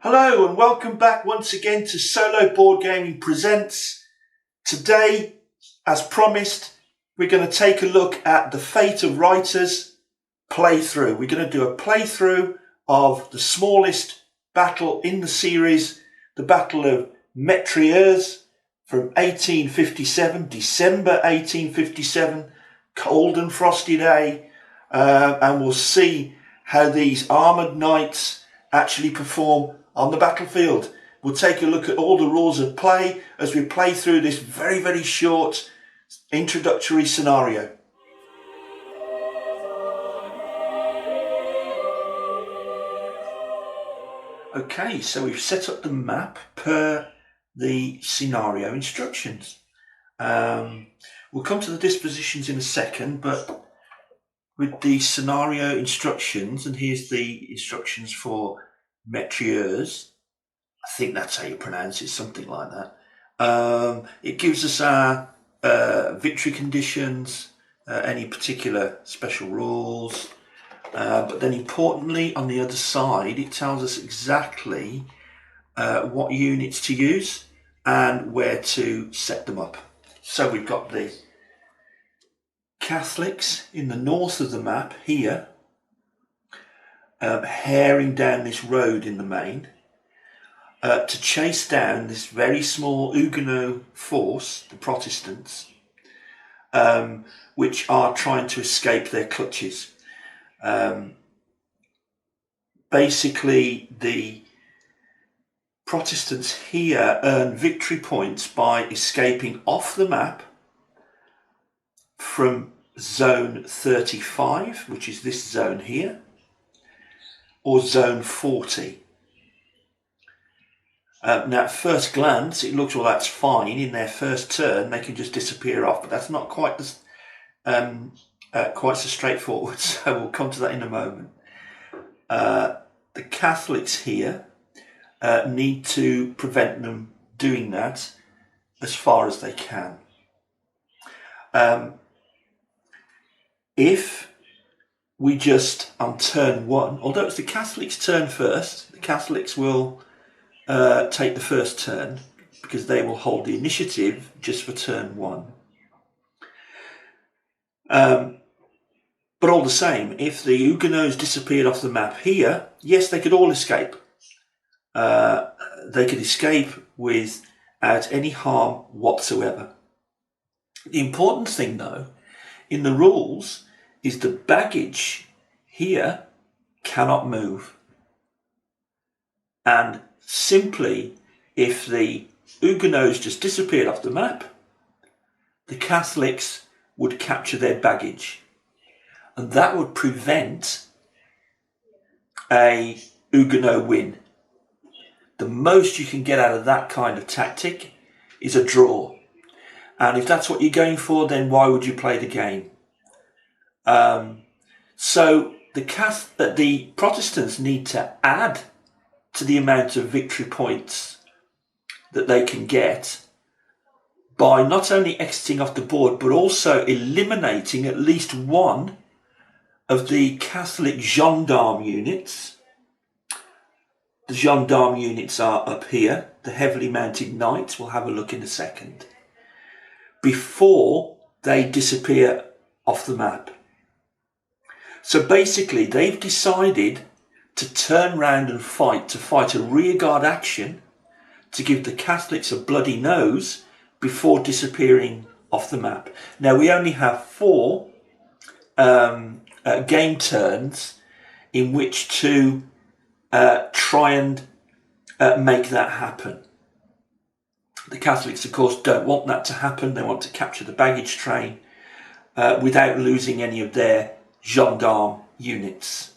Hello and welcome back once again to Solo Board Gaming Presents. Today, as promised, we're going to take a look at the Fate of Reiters playthrough. We're going to do a playthrough of the smallest battle in the series, the Battle of Metriers from 1857, December 1857, cold and frosty day, and we'll see how these armoured knights actually perform on the battlefield. We'll take a look at all the rules of play as we play through this very short introductory scenario. Okay, so we've set up the map per the scenario instructions. We'll come to the dispositions in a second, but with the scenario instructions, and here's the instructions for Metriers, I think that's how you pronounce it, something like that. It gives us our victory conditions, any particular special rules, but then importantly on the other side it tells us exactly what units to use and where to set them up. So we've got the Catholics in the north of the map here, herring down this road in the main to chase down this very small Huguenot force, the Protestants, which are trying to escape their clutches. Basically, the Protestants here earn victory points by escaping off the map from zone 35, which is this zone here, or zone 40. Now at first glance it looks, well, that's fine. In their first turn they can just disappear off, but that's not quite as so straightforward, so we'll come to that in a moment. The Catholics here need to prevent them doing that as far as they can. If we just, on turn one, although it's the Catholics' turn first, the Catholics will take the first turn because they will hold the initiative just for turn one. But all the same, if the Huguenots disappeared off the map here, yes, they could all escape. They could escape without any harm whatsoever. The important thing, though, in the rules is the baggage here cannot move. And simply, if the Huguenots just disappeared off the map, the Catholics would capture their baggage. And that would prevent a Huguenot win. The most you can get out of that kind of tactic is a draw. And if that's what you're going for, then why would you play the game? So the Protestants need to add to the amount of victory points that they can get by not only exiting off the board, but also eliminating at least one of the Catholic gendarme units. The gendarme units are up here, the heavily mounted knights. We'll have a look in a second, before they disappear off the map. So basically they've decided to turn round and fight a rearguard action to give the Catholics a bloody nose before disappearing off the map. Now we only have 4 game turns in which to try and make that happen. The Catholics, of course, don't want that to happen. They want to capture the baggage train without losing any of their gendarme units.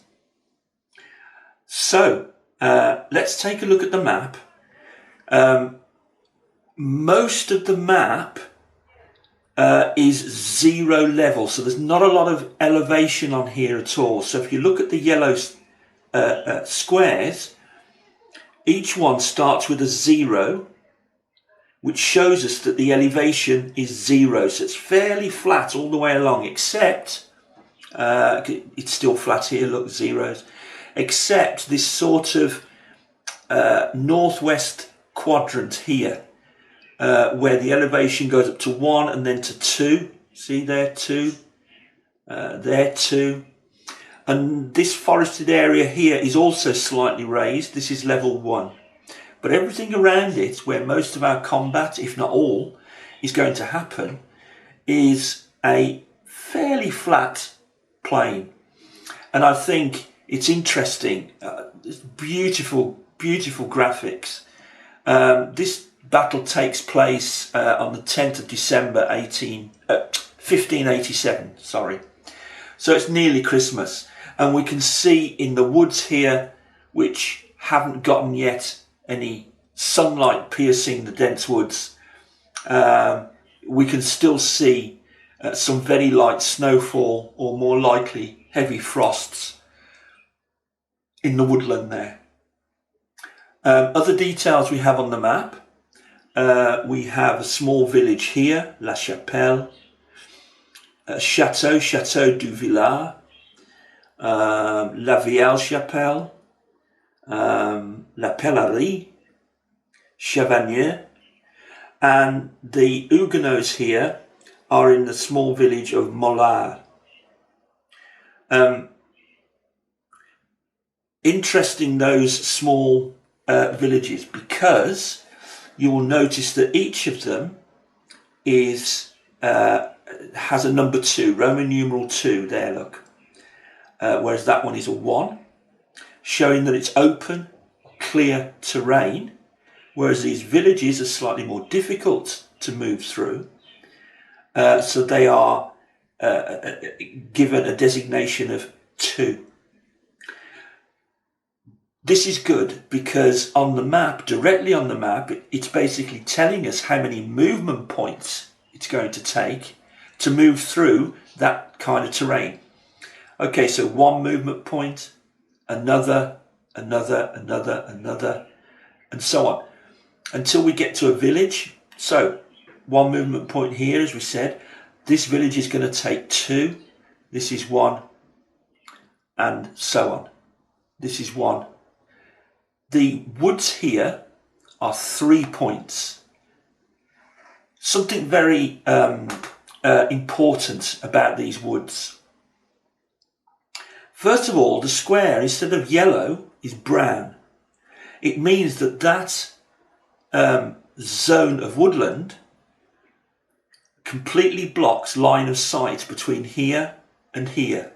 So let's take a look at the map. Most of the map is 0 level, so there's not a lot of elevation on here at all. So if you look at the yellow squares, each one starts with a 0, which shows us that the elevation is 0. So it's fairly flat all the way along, except it's still flat here, look, zeros, except this sort of northwest quadrant here, where the elevation goes up to 1 and then to 2. See there, 2, there 2. And this forested area here is also slightly raised. This is level 1. But everything around it, where most of our combat, if not all, is going to happen, is a fairly flat plain. And I think it's interesting. It's beautiful, beautiful graphics. This battle takes place on the 10th of December 1587. Sorry. So it's nearly Christmas. And we can see in the woods here, which haven't gotten yet any sunlight piercing the dense woods, we can still see some very light snowfall, or more likely heavy frosts in the woodland there. Other details we have on the map. We have a small village here, La Chapelle, Château du Villard, La Vieille Chapelle, La Pellerie, Chavagnier, and the Huguenots here are in the small village of Mollard. Interesting, those small villages, because you will notice that each of them is has a number 2, Roman numeral 2 there, look. Whereas that one is a 1, showing that it's open, clear terrain, whereas these villages are slightly more difficult to move through. So they are given a designation of 2. This is good because on the map, directly on the map, it's basically telling us how many movement points it's going to take to move through that kind of terrain. Okay, so 1 movement point, another, and so on, until we get to a village. So 1 movement point here, as we said. This village is going to take 2. This is 1, and so on. This is 1. The woods here are 3 points. Something very important about these woods. First of all, the square, instead of yellow, is brown. It means that that zone of woodland completely blocks line of sight between here and here.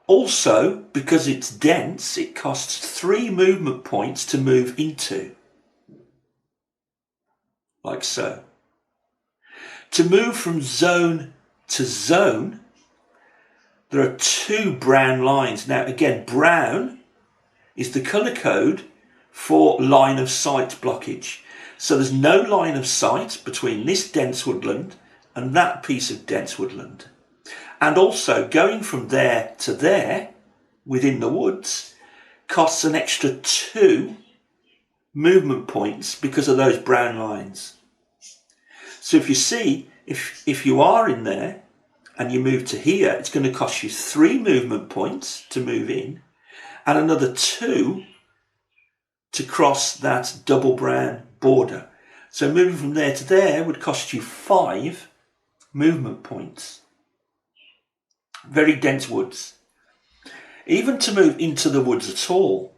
Also, because it's dense, it costs 3 movement points to move into. Like so. To move from zone to zone, there are 2 brown lines. Now, again, brown is the colour code for line of sight blockage. So there's no line of sight between this dense woodland and that piece of dense woodland. And also, going from there to there, within the woods, costs an extra 2 movement points because of those brown lines. So if you see, if you are in there and you move to here, it's going to cost you 3 movement points to move in, and another 2 to cross that double brown border. So moving from there to there would cost you 5 movement points. Very dense woods. Even to move into the woods at all,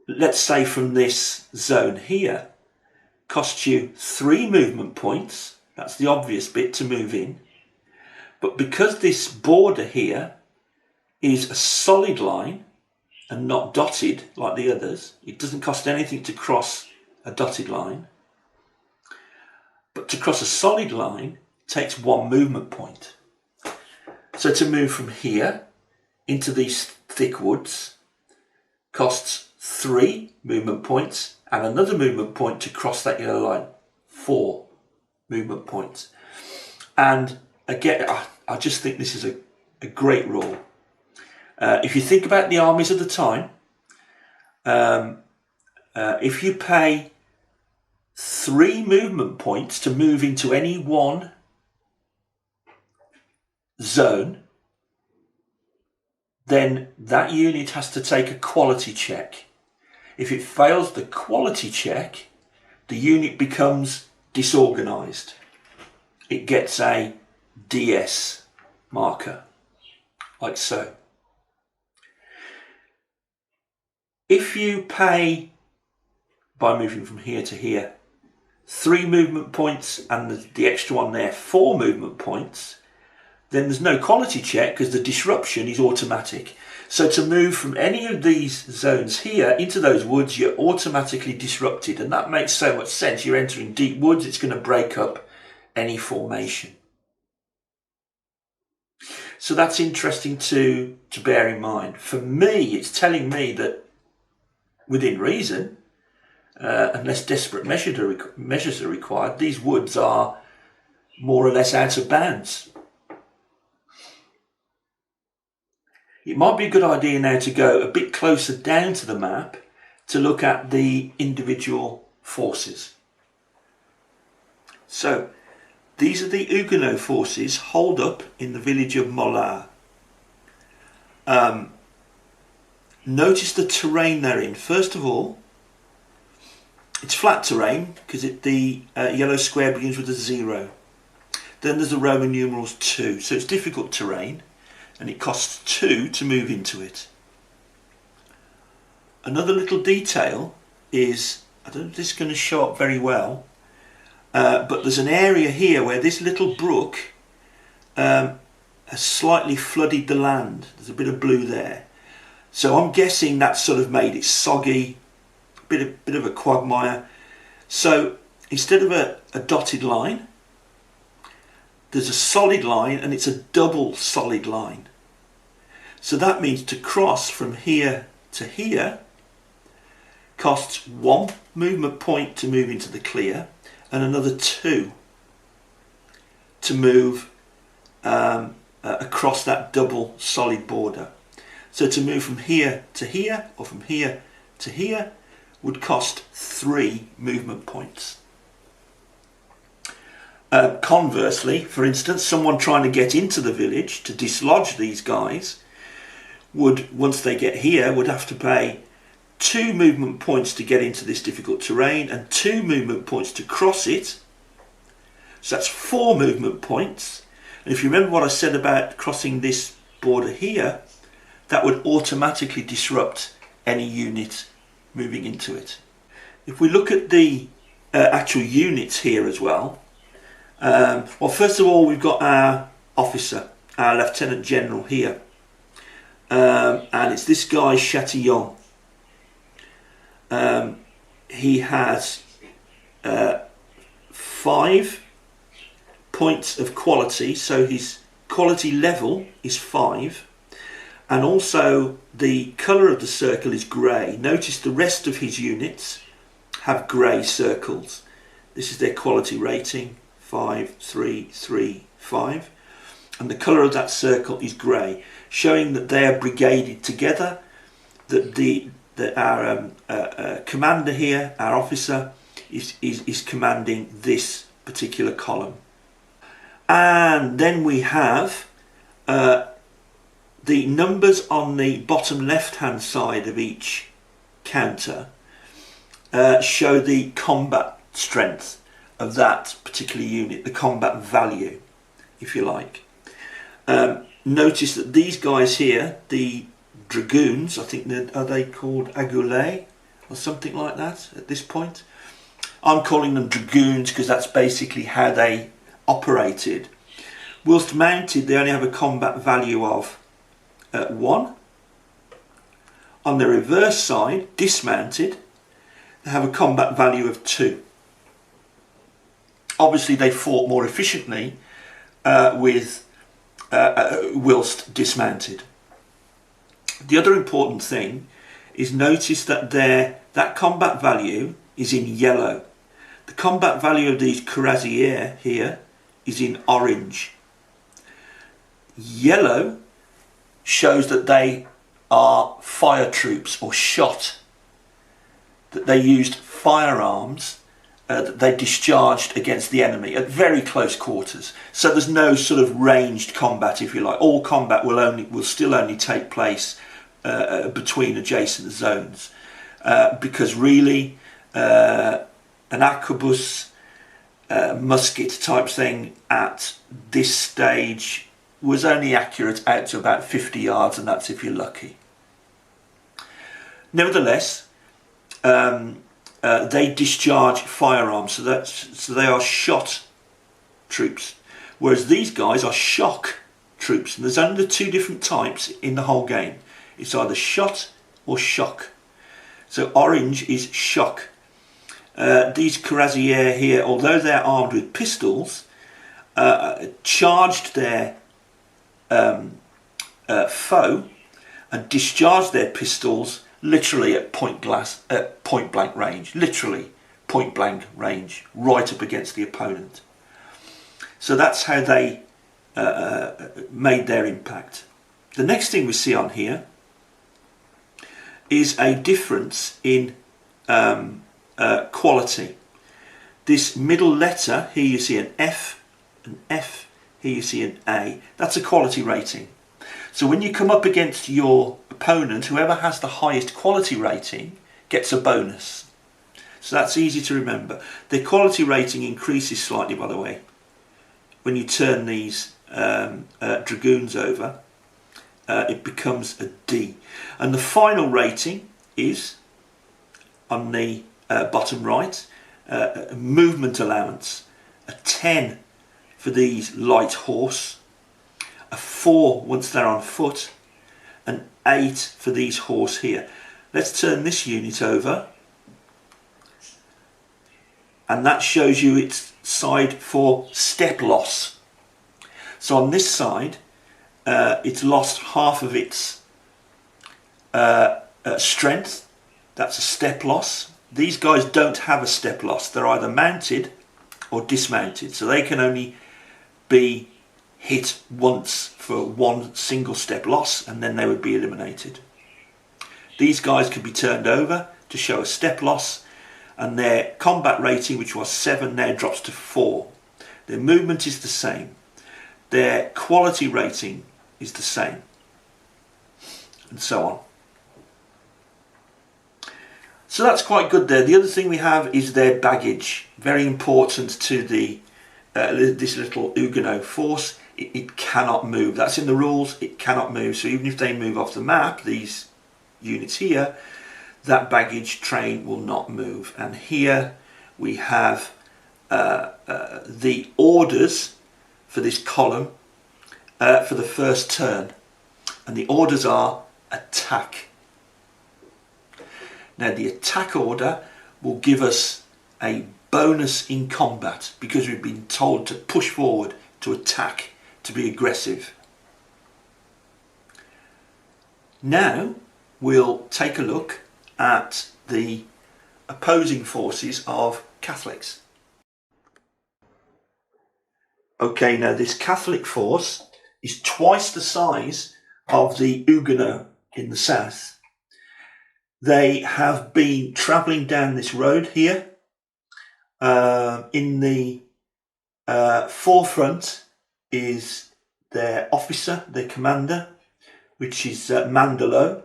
let's say from this zone here, costs you 3 movement points. That's the obvious bit to move in. But because this border here is a solid line and not dotted like the others, it doesn't cost anything to cross a dotted line. But to cross a solid line takes 1 movement point. So to move from here into these thick woods costs 3 movement points and another movement point to cross that yellow line. 4 movement points. And again, I just think this is a great rule. If you think about the armies of the time, if you pay 3 movement points to move into any one zone, then that unit has to take a quality check. If it fails the quality check, the unit becomes disorganized. It gets a DS marker, like so. If you pay, by moving from here to here, 3 movement points and the extra one there 4 movement points, then there's no quality check because the disruption is automatic. So to move from any of these zones here into those woods, you're automatically disrupted, and that makes so much sense. You're entering deep woods, it's going to break up any formation. So that's interesting to bear in mind. For me, it's telling me that within reason, unless desperate measures are required, these woods are more or less out of bounds. It might be a good idea now to go a bit closer down to the map to look at the individual forces. So these are the Huguenot forces holed up in the village of Mollard. Notice the terrain they're in. First of all, it's flat terrain because the yellow square begins with a 0. Then there's the Roman numerals 2, so it's difficult terrain, and it costs 2 to move into it. Another little detail is, I don't know if this is going to show up very well, but there's an area here where this little brook has slightly flooded the land. There's a bit of blue there. So I'm guessing that sort of made it soggy, a bit of a quagmire. So instead of a dotted line, there's a solid line, and it's a double solid line. So that means to cross from here to here costs 1 movement point to move into the clear, and another 2 to move across that double solid border. So to move from here to here, or from here to here, would cost 3 movement points. Conversely, for instance, someone trying to get into the village to dislodge these guys would, once they get here, would have to pay 2 movement points to get into this difficult terrain and 2 movement points to cross it. So that's 4 movement points. And if you remember what I said about crossing this border here, that would automatically disrupt any unit moving into it. If we look at the actual units here as well, well, first of all, we've got our officer, our Lieutenant General here, and it's this guy Chatillon. He has 5 points of quality, so his quality level is 5. And also the colour of the circle is grey. Notice the rest of his units have grey circles. This is their quality rating, 5, 3, 3, 5. And the colour of that circle is grey, showing that they are brigaded together, that our commander here, our officer, is commanding this particular column. And then we have the numbers on the bottom left hand side of each counter show the combat strength of that particular unit, the combat value, if you like. Notice that these guys here, the Dragoons, I think are they called Agulets or something like that at this point? I'm calling them Dragoons because that's basically how they operated. Whilst mounted, they only have a combat value of 1. On the reverse side, dismounted, they have a combat value of 2. Obviously they fought more efficiently whilst dismounted. The other important thing is notice that that combat value is in yellow. The combat value of these cuirassiers here is in orange. Yellow shows that they are fire troops or shot, that they used firearms that they discharged against the enemy at very close quarters. So there's no sort of ranged combat, if you like. All combat will still only take place between adjacent zones, because really an arquebus musket type thing at this stage was only accurate out to about 50 yards, and that's if you're lucky. Nevertheless, they discharge firearms, so they are shot troops, whereas these guys are shock troops, and there's only the two different types in the whole game. It's either shot or shock. So orange is shock. These cuirassiers here, although they're armed with pistols, charged their foe and discharged their pistols literally at point blank range, right up against the opponent. So that's how they made their impact. The next thing we see on here is a difference in quality. This middle letter, here you see an F, here you see an A. That's a quality rating. So when you come up against your opponent, whoever has the highest quality rating gets a bonus. So that's easy to remember. The quality rating increases slightly, by the way, when you turn these Dragoons over. It becomes a D. And the final rating is, on the bottom right, movement allowance. A 10 for these light horse, a 4 once they're on foot, an 8 for these horse here. Let's turn this unit over, and that shows you its side for step loss. So on this side, it's lost half of its strength. That's a step loss. These guys don't have a step loss. They're either mounted or dismounted, so they can only be hit once for one single step loss, and then they would be eliminated. These guys can be turned over to show a step loss, and their combat rating, which was 7, now drops to 4. Their movement is the same. Their quality rating is the same, and so on. So that's quite good there. The other thing we have is their baggage. Very important to the this little Huguenot force. It cannot move. That's in the rules. It cannot move. So even if they move off the map, these units here, that baggage train will not move. And here we have the orders for this column for the first turn, and the orders are attack. Now the attack order will give us a bonus in combat because we've been told to push forward, to attack, to be aggressive. Now we'll take a look at the opposing forces of Catholics. Okay, now this Catholic force is twice the size of the Huguenot in the south. They have been travelling down this road here. In the forefront is their officer, their commander, which is Mandelo.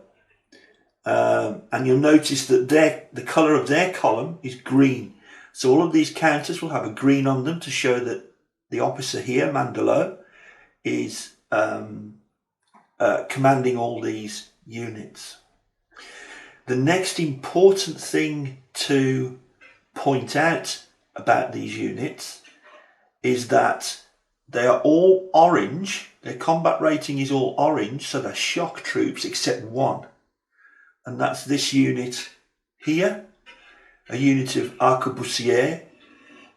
And you'll notice that the colour of their column is green. So all of these counters will have a green on them to show that the officer here, Mandelo, is commanding all these units. The next important thing to point out about these units is that they are all orange. Their combat rating is all orange, so they're shock troops except one. And that's this unit here, a unit of arquebusiers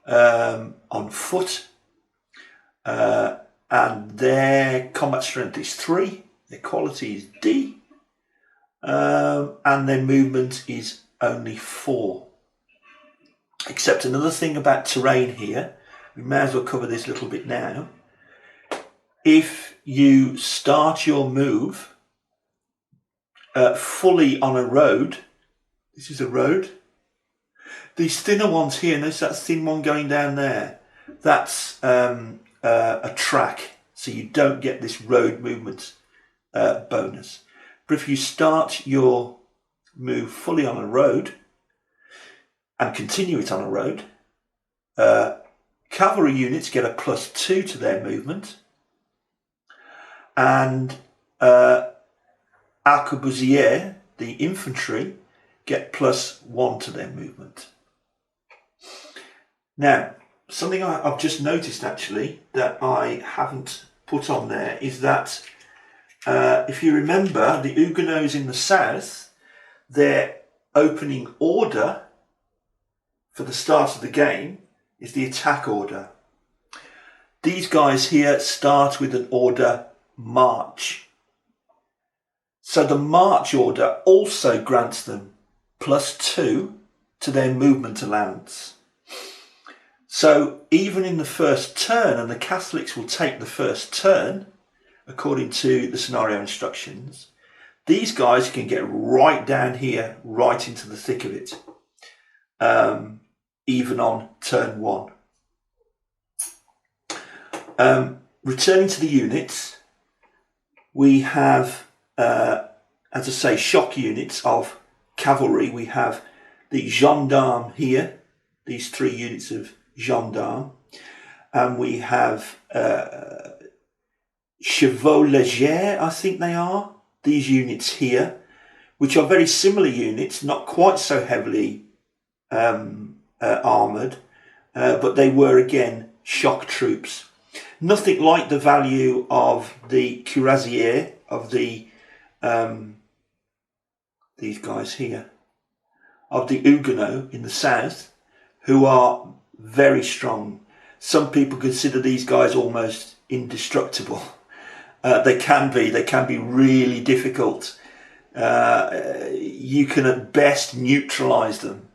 on foot. And their combat strength is 3, their quality is D, and their movement is only 4. Except another thing about terrain here, we may as well cover this little bit now. If you start your move fully on a road, this is a road, These thinner ones here, notice that thin one going down there, that's a track, so you don't get this road movement bonus. But if you start your move fully on a road and continue it on a road, cavalry units get a +2 to their movement, and arquebusiers, the infantry, get +1 to their movement. Now, something I've just noticed actually that I haven't put on there is that if you remember, the Huguenots in the south, their opening order for the start of the game is the attack order. These guys here start with an order march. So the march order also grants them +2 to their movement allowance. So even in the first turn, and the Catholics will take the first turn, according to the scenario instructions, these guys can get right down here, right into the thick of it, even on turn 1. Returning to the units, we have, as I say, shock units of cavalry. We have the gendarme here, these 3 units of gendarme, and we have chevaux légers, I think they are, these units here, which are very similar units, not quite so heavily armoured, but they were again shock troops. Nothing like the value of the cuirassiers, of the these guys here, of the Huguenots in the south, who are very strong. Some people consider these guys almost indestructible. They can be really difficult. You can at best neutralise them.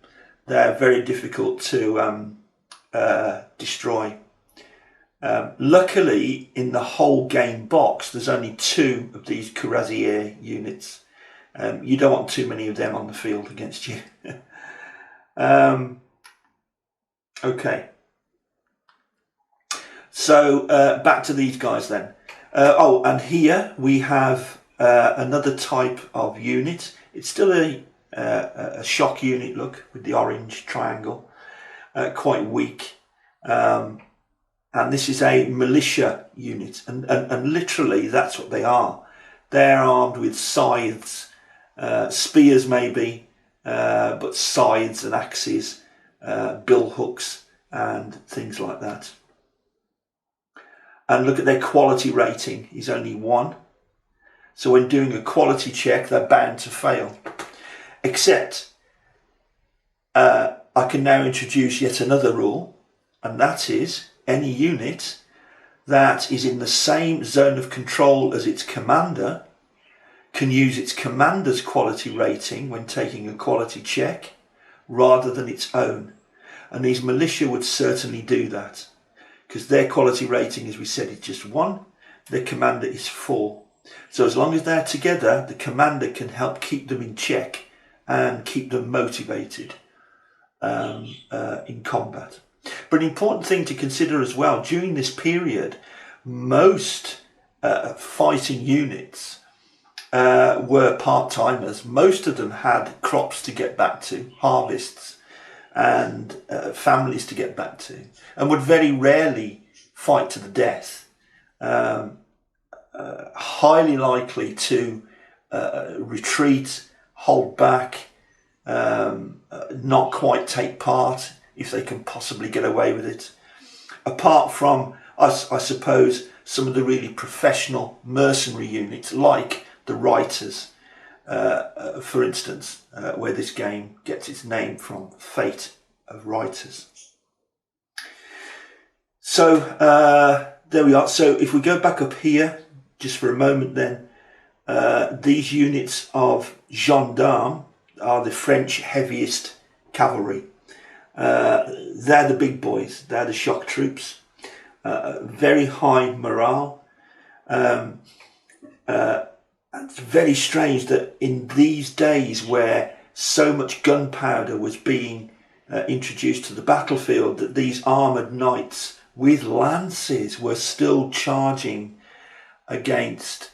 They're very difficult to destroy. Luckily, in the whole game box, there's only 2 of these cuirassier units. You don't want too many of them on the field against you. Okay. So back to these guys then. And here we have another type of unit. It's still a shock unit, look, with the orange triangle, quite weak. And this is a militia unit, and literally that's what they are. They're armed with scythes, spears maybe, but scythes and axes, bill hooks and things like that. And look at their quality rating is only 1. So when doing a quality check, they're bound to fail. Except I can now introduce yet another rule, and that is any unit that is in the same zone of control as its commander can use its commander's quality rating when taking a quality check rather than its own. And these militia would certainly do that, because their quality rating, as we said, is just 1. Their commander is 4. So as long as they're together, the commander can help keep them in check and keep them motivated in combat. But an important thing to consider as well, during this period, most fighting units were part-timers. Most of them had crops to get back to, harvests, and families to get back to, and would very rarely fight to the death. Highly likely to retreat, hold back, not quite take part if they can possibly get away with it. Apart from, I suppose, some of the really professional mercenary units like the Reiters, for instance, where this game gets its name from, Fate of Reiters. So there we are. So if we go back up here just for a moment then, these units of gendarmes are the French heaviest cavalry. They're the big boys, they're the shock troops, very high morale. It's very strange that in these days where so much gunpowder was being introduced to the battlefield, that these armoured knights with lances were still charging against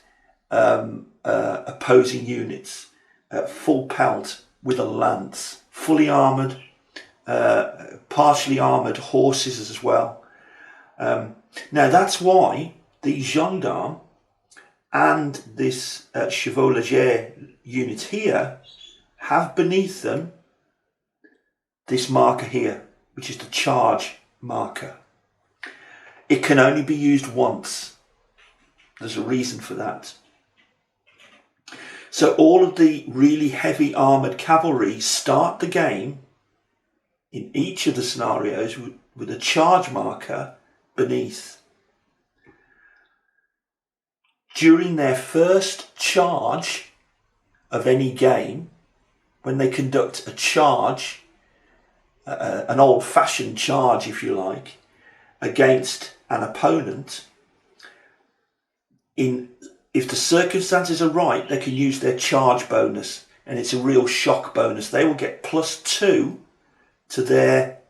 opposing units at full pelt with a lance, fully armoured, partially armoured horses as well. Now that's why the gendarme and this chevaux légers unit here have beneath them this marker here, which is the charge marker. It can only be used once. There's a reason for that. So all of the really heavy armoured cavalry start the game in each of the scenarios with a charge marker beneath. During their first charge of any game, when they conduct a charge, an old-fashioned charge if you like, against an opponent, if the circumstances are right, they can use their charge bonus, and it's a real shock bonus. They will get +2 to their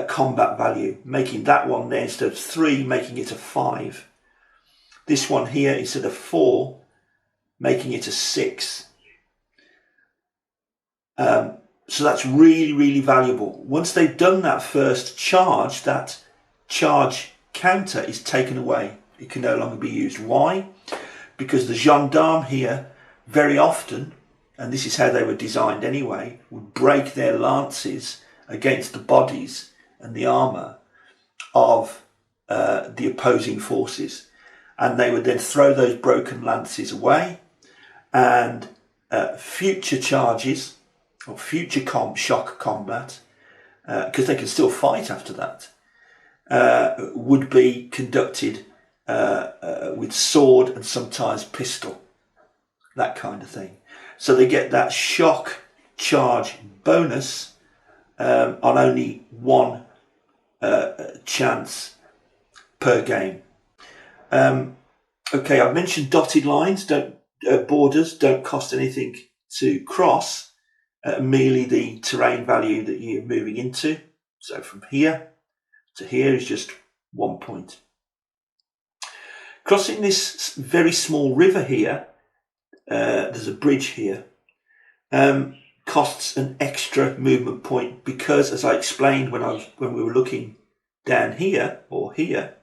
combat value, making that one there, instead of 3, making it a 5. This one here, instead of 4, making it a 6. So that's really, really valuable. Once they've done that first charge, that charge counter is taken away. It can no longer be used. Why? Because the gendarme here, very often, and this is how they were designed anyway, would break their lances against the bodies and the armour of the opposing forces. And they would then throw those broken lances away, and future charges or future shock combat, because they can still fight after that, would be conducted with sword and sometimes pistol, that kind of thing. So they get that shock charge bonus on only one chance per game. Okay, I've mentioned dotted lines, borders don't cost anything to cross, merely the terrain value that you're moving into. So from here to here is just 1 point. Crossing this very small river here, there's a bridge here, costs an extra movement point because, as I explained when we were looking down here or here,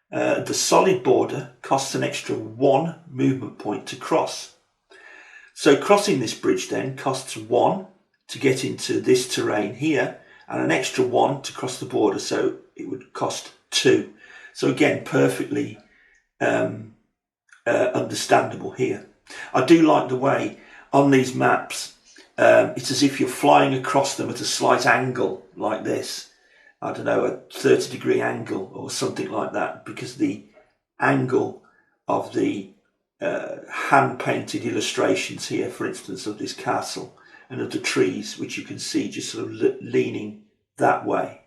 the solid border costs an extra 1 movement point to cross. So crossing this bridge then costs 1 to get into this terrain here, and an extra 1 to cross the border, so it would cost 2. So again, perfectly understandable here. I do like the way on these maps it's as if you're flying across them at a slight angle like this. I don't know, a 30-degree angle or something like that, because the angle of the hand-painted illustrations here, for instance, of this castle and of the trees, which you can see just sort of leaning that way.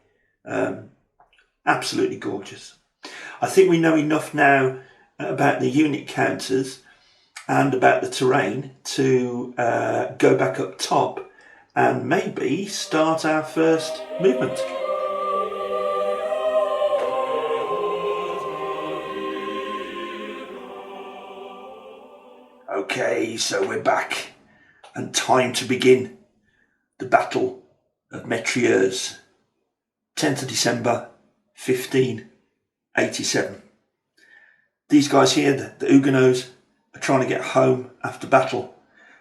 Absolutely gorgeous. I think we know enough now about the unit counters and about the terrain to go back up top and maybe start our first movement. Okay, so we're back and time to begin the Battle of Metriers, 10th of December 1587. These guys here, the Huguenots, are trying to get home after battle.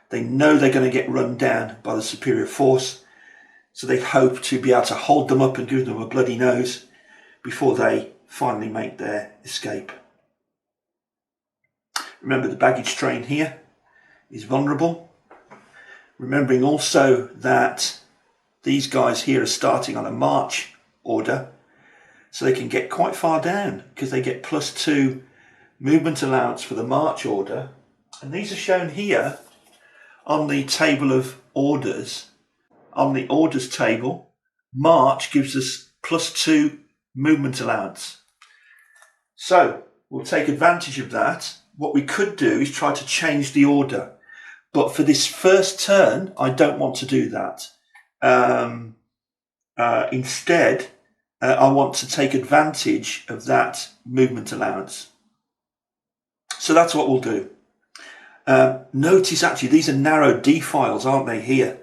They know they're going to get run down by the superior force, so they hope to be able to hold them up and give them a bloody nose before they finally make their escape. Remember, the baggage train here is vulnerable. Remembering also that these guys here are starting on a march order, so they can get quite far down because they get +2 movement allowance for the march order. And these are shown here on the table of orders. On the orders table, march gives us +2 movement allowance. So we'll take advantage of that. What we could do is try to change the order. But for this first turn, I don't want to do that. Instead, I want to take advantage of that movement allowance. So that's what we'll do. Notice actually these are narrow D files, aren't they, here?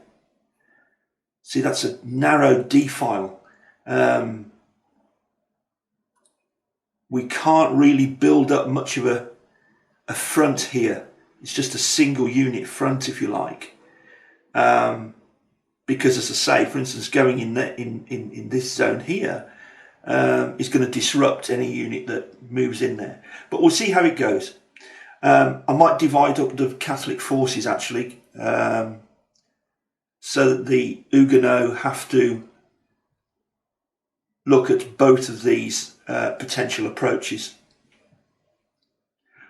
See, that's a narrow D file. We can't really build up much of a front here. It's just a single unit front, if you like. Because, as I say, for instance, going in this zone here is going to disrupt any unit that moves in there. But we'll see how it goes. I might divide up the Catholic forces, actually, so that the Huguenots have to look at both of these potential approaches.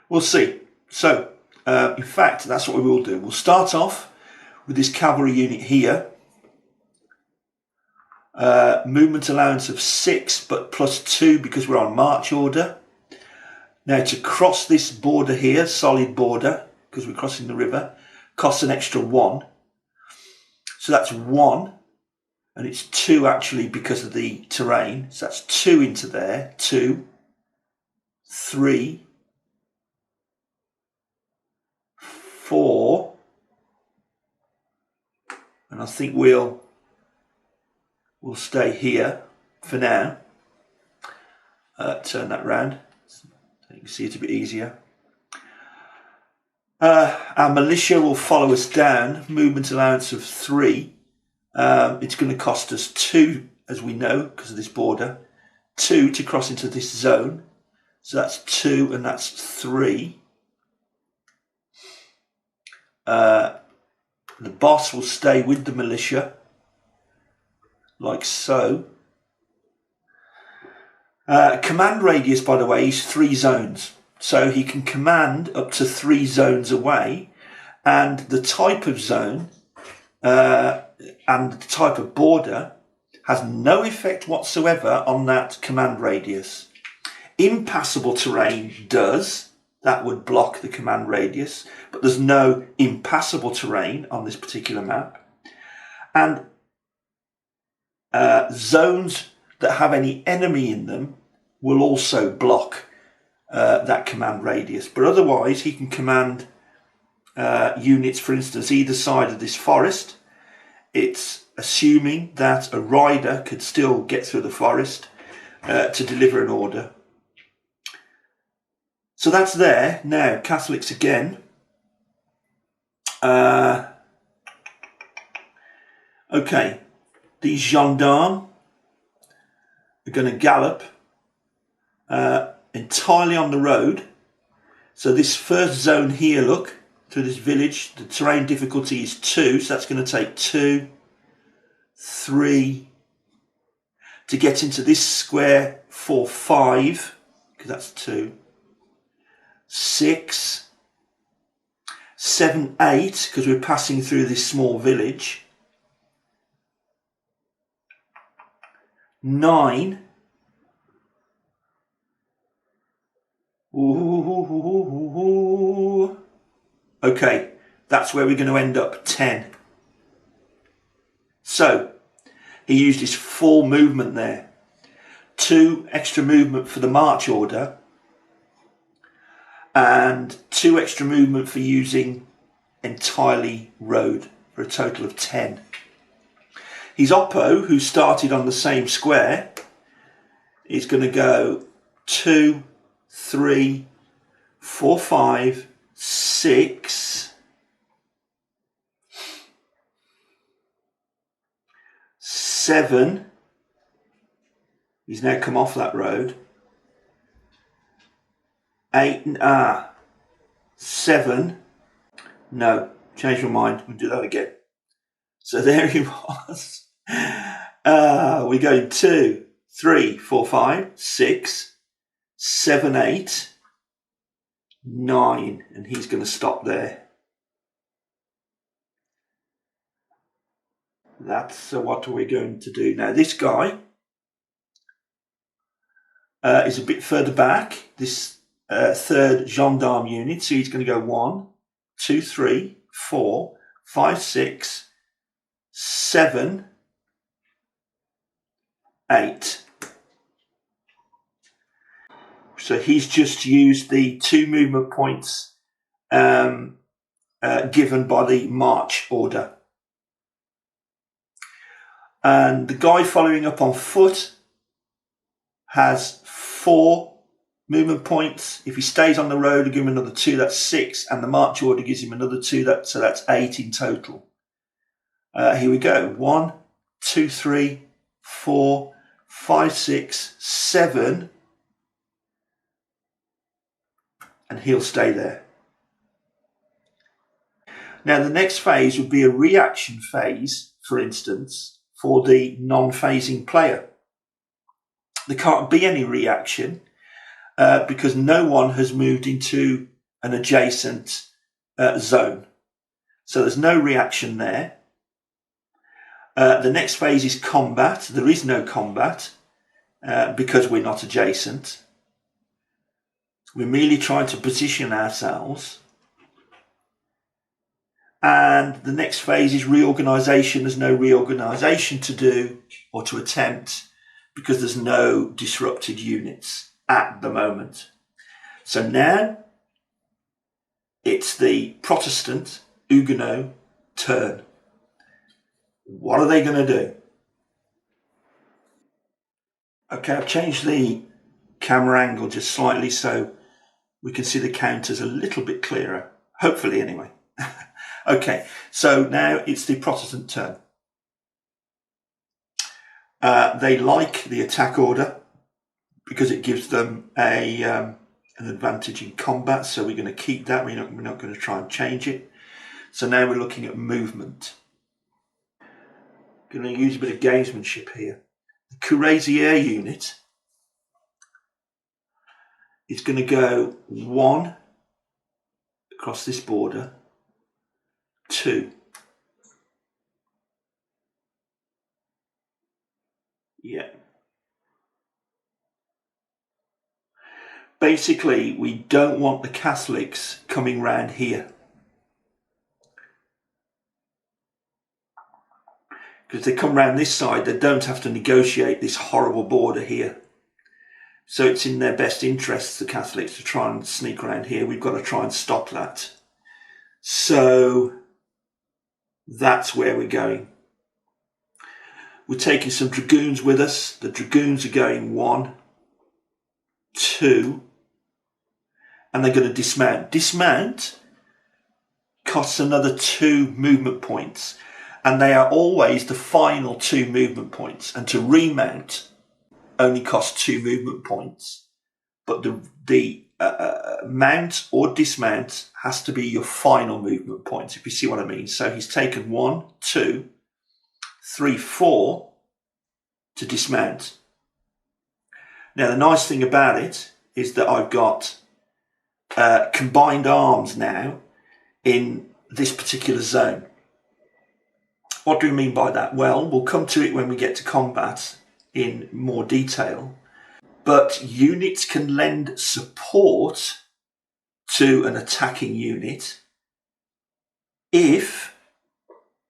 We'll see. So, in fact, that's what we will do. We'll start off with this cavalry unit here. Movement allowance of 6, but +2 because we're on march order. Now, to cross this border here, solid border, because we're crossing the river, costs an extra 1. So that's 1, and it's 2 actually because of the terrain. So that's 2 into there, 2, 3, 4, and I think we'll stay here for now. Turn that round so you can see it a bit easier. Our militia will follow us down, movement allowance of 3. It's going to cost us 2, as we know, because of this border. 2 to cross into this zone. So that's 2 and that's 3. The boss will stay with the militia, like so. Command radius, by the way, is 3 zones. So he can command up to 3 zones away, and the type of zone and the type of border has no effect whatsoever on that command radius. Impassable terrain does. That would block the command radius, but there's no impassable terrain on this particular map. And zones that have any enemy in them will also block that command radius. But otherwise, he can command units, for instance, either side of this forest. It's assuming that a rider could still get through the forest to deliver an order. So that's there. Now, Catholics again. Okay, these gendarmes are going to gallop entirely on the road. So this first zone here, look, through this village, the terrain difficulty is 2, so that's going to take 2, 3, to get into this square 4, 5, because that's 2, 6, 7, 8, because we're passing through this small village, 9, okay, that's where we're going to end up, 10. So, he used his full movement there. 2 extra movement for the march order, and 2 extra movement for using entirely road, for a total of 10. His Oppo, who started on the same square, is going to go 2, 3, 4, 5, 6, 7. He's now come off that road. 8, 7. No, change my mind. We'll do that again. So there he was. We go 2, 3, 4, 5, 6, 7, 8, 9, and he's going to stop there. That's what we're going to do now. This guy is a bit further back. This third gendarme unit. So he's going to go 1, 2, 3, 4, 5, 6, 7, 8. So he's just used the 2 movement points given by the march order. And the guy following up on foot has 4 movement points. If he stays on the road, I give him another 2, that's 6. And the march order gives him another 2, so that's 8 in total. Here we go. 1, 2, 3, 4, 5, 6, 7. And he'll stay there. Now the next phase would be a reaction phase, for instance, for the non-phasing player. There can't be any reaction because no one has moved into an adjacent zone. So there's no reaction there. The next phase is combat. There is no combat because we're not adjacent. We're merely trying to position ourselves. And the next phase is reorganization. There's no reorganization to do or to attempt because there's no disrupted units at the moment. So now it's the Protestant Huguenot turn. What are they going to do? Okay, I've changed the camera angle just slightly so we can see the counters a little bit clearer. Hopefully, anyway. Okay, so now it's the Protestant turn. They like the attack order because it gives them an advantage in combat. So we're going to keep that. We're not going to try and change it. So now we're looking at movement. Going to use a bit of gamesmanship here. The Cuirassier unit is going to go 1 across this border, 2. Yeah. Basically, we don't want the Catholics coming round here. Because if they come round this side, they don't have to negotiate this horrible border here. So it's in their best interests, the Catholics, to try and sneak around here. We've got to try and stop that. So that's where we're going. We're taking some Dragoons with us. The Dragoons are going 1, 2, and they're going to dismount. Dismount costs another 2 movement points, and they are always the final 2 movement points. And to remount only costs 2 movement points, but the mount or dismount has to be your final movement points, if you see what I mean. So he's taken 1, 2, 3, 4 to dismount. Now the nice thing about it is that I've got combined arms now in this particular zone. What do we mean by that? Well, we'll come to it when we get to combat in more detail, but units can lend support to an attacking unit if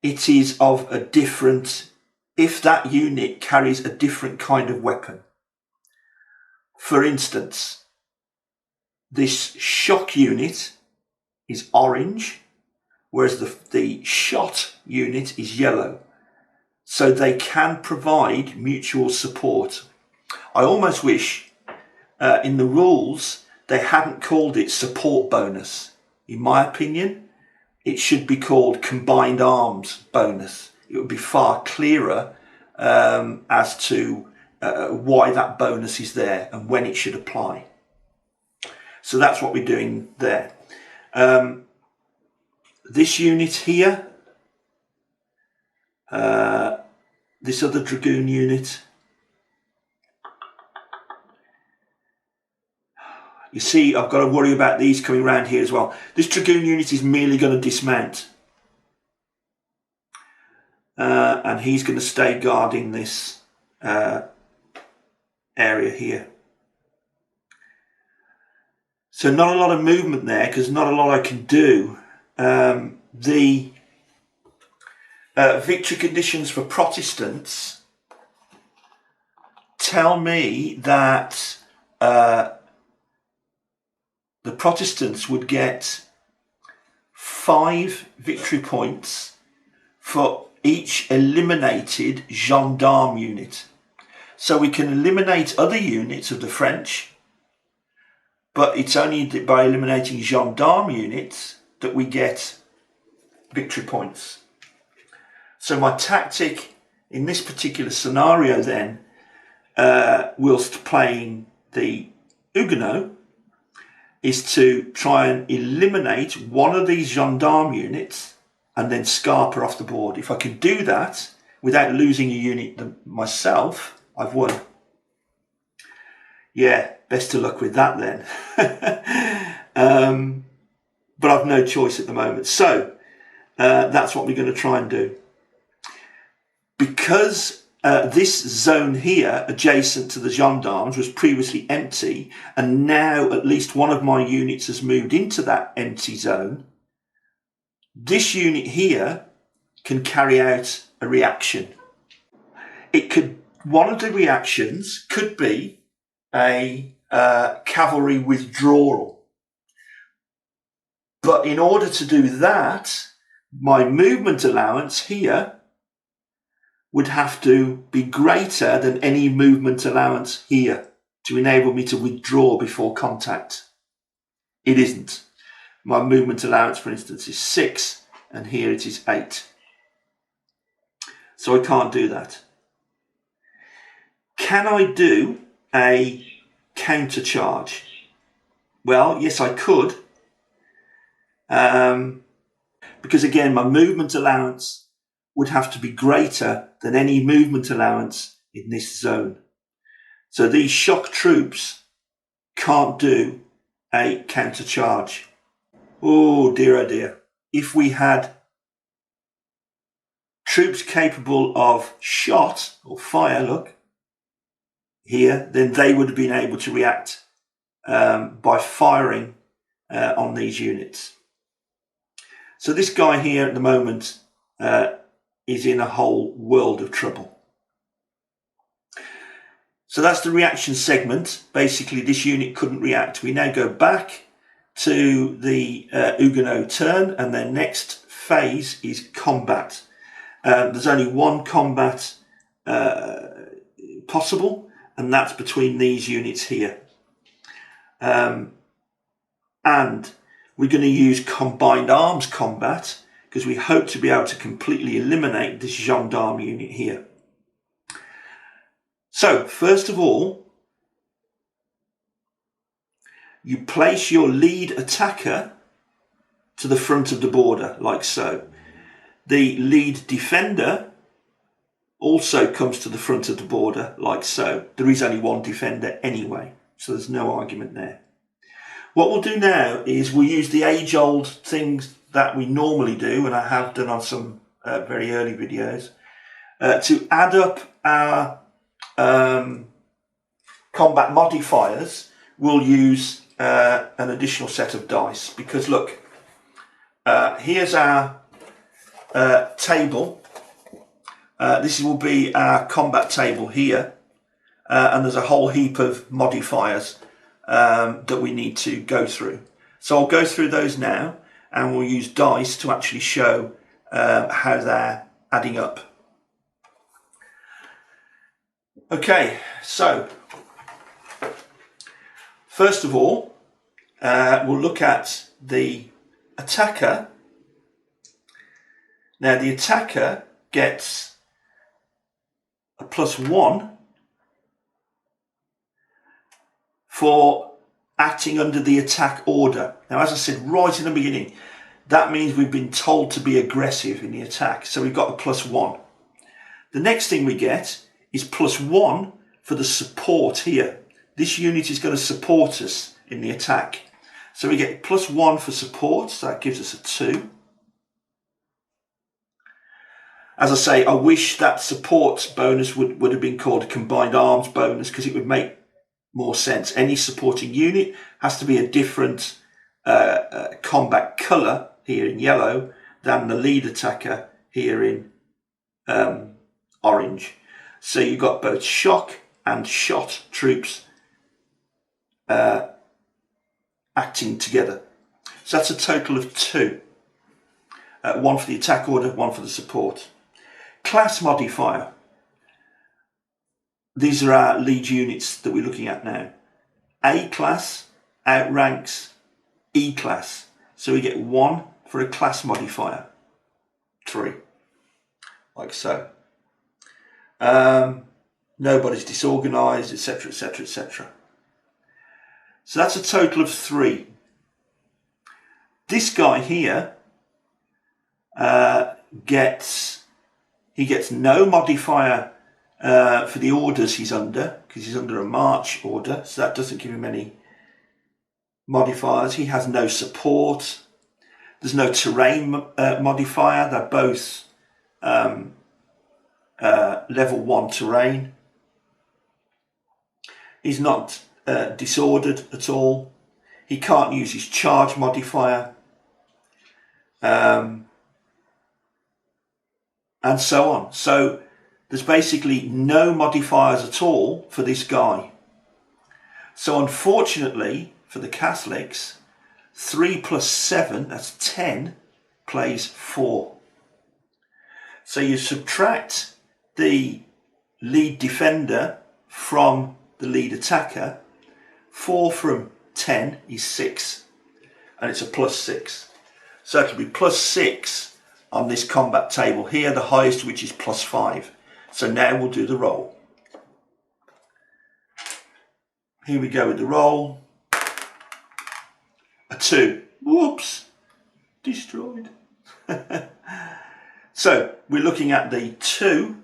it is of a different, if that unit carries a different kind of weapon. For instance, this shock unit is orange, whereas the shot unit is yellow. So they can provide mutual support. I almost wish in the rules they hadn't called it support bonus. In my opinion, it should be called combined arms bonus. It would be far clearer as to why that bonus is there and when it should apply. So that's what we're doing there. This unit here, this other Dragoon unit, you see, I've got to worry about these coming around here as well. This Dragoon unit is merely going to dismount. And he's going to stay guarding this area here. So not a lot of movement there because not a lot I can do. The victory conditions for Protestants tell me that the Protestants would get 5 victory points for each eliminated gendarme unit. So we can eliminate other units of the French, but it's only by eliminating gendarme units that we get victory points. So my tactic in this particular scenario then, whilst playing the Huguenot, is to try and eliminate one of these gendarme units and then scarper off the board. If I could do that without losing a unit myself, I've won. Yeah, best of luck with that then. But I've no choice at the moment. So that's what we're going to try and do. Because this zone here, adjacent to the gendarmes, was previously empty, and now at least one of my units has moved into that empty zone, this unit here can carry out a reaction. One of the reactions could be a cavalry withdrawal. But in order to do that, my movement allowance here would have to be greater than any movement allowance here to enable me to withdraw before contact. It isn't. My movement allowance, for instance, is 6, and here it is 8. So I can't do that. Can I do a counter charge? Well, yes, I could. Because again, my movement allowance would have to be greater than any movement allowance in this zone. So these shock troops can't do a counter charge. Oh dear. If we had troops capable of shot or fire, look, here, then they would have been able to react by firing on these units. So this guy here at the moment is in a whole world of trouble. So that's the reaction segment. Basically, this unit couldn't react. We now go back to the Huguenot turn, and their next phase is combat. There's only one combat possible, and that's between these units here. And we're going to use combined arms combat, because we hope to be able to completely eliminate this gendarme unit here. So, first of all, you place your lead attacker to the front of the border, like so. The lead defender also comes to the front of the border, like so. There is only one defender anyway, so there's no argument there. What we'll do now is we'll use the age-old things that we normally do, and I have done on some very early videos, to add up our combat modifiers. We'll use an additional set of dice, because look, here's our table. This will be our combat table here, and there's a whole heap of modifiers that we need to go through. So I'll go through those now, and we'll use dice to actually show how they're adding up. Okay, so first of all, we'll look at the attacker. Now the attacker gets a +1 for acting under the attack order. Now, as I said right in the beginning, that means we've been told to be aggressive in the attack. So we've got a +1. The next thing we get is +1 for the support here. This unit is going to support us in the attack. So we get +1 for support, so that gives us a 2. As I say, I wish that support bonus would have been called a combined arms bonus, because it would make more sense. Any supporting unit has to be a different combat colour, here in yellow, than the lead attacker here in orange. So you've got both shock and shot troops acting together. So that's a total of 2. One for the attack order, one for the support. Class modifier. These are our lead units that we're looking at now. A class outranks E class. So we get 1 for a class modifier. 3. Like so. Nobody's disorganised, etc, etc, etc. So that's a total of 3. This guy here gets no modifier for the orders he's under, because he's under a march order, so that doesn't give him any modifiers. He has no support. There's no terrain modifier. They're both level 1 terrain. He's not disordered at all. He can't use his charge modifier. And so on. So there's basically no modifiers at all for this guy. So unfortunately for the Catholics, 3 plus 7, that's 10, plays 4. So you subtract the lead defender from the lead attacker. 4 from 10 is 6, and it's a plus 6. So it'll be plus 6 on this combat table here, the highest which is plus 5. So now we'll do the roll. Here we go with the roll. A 2. Whoops. Destroyed. So we're looking at the 2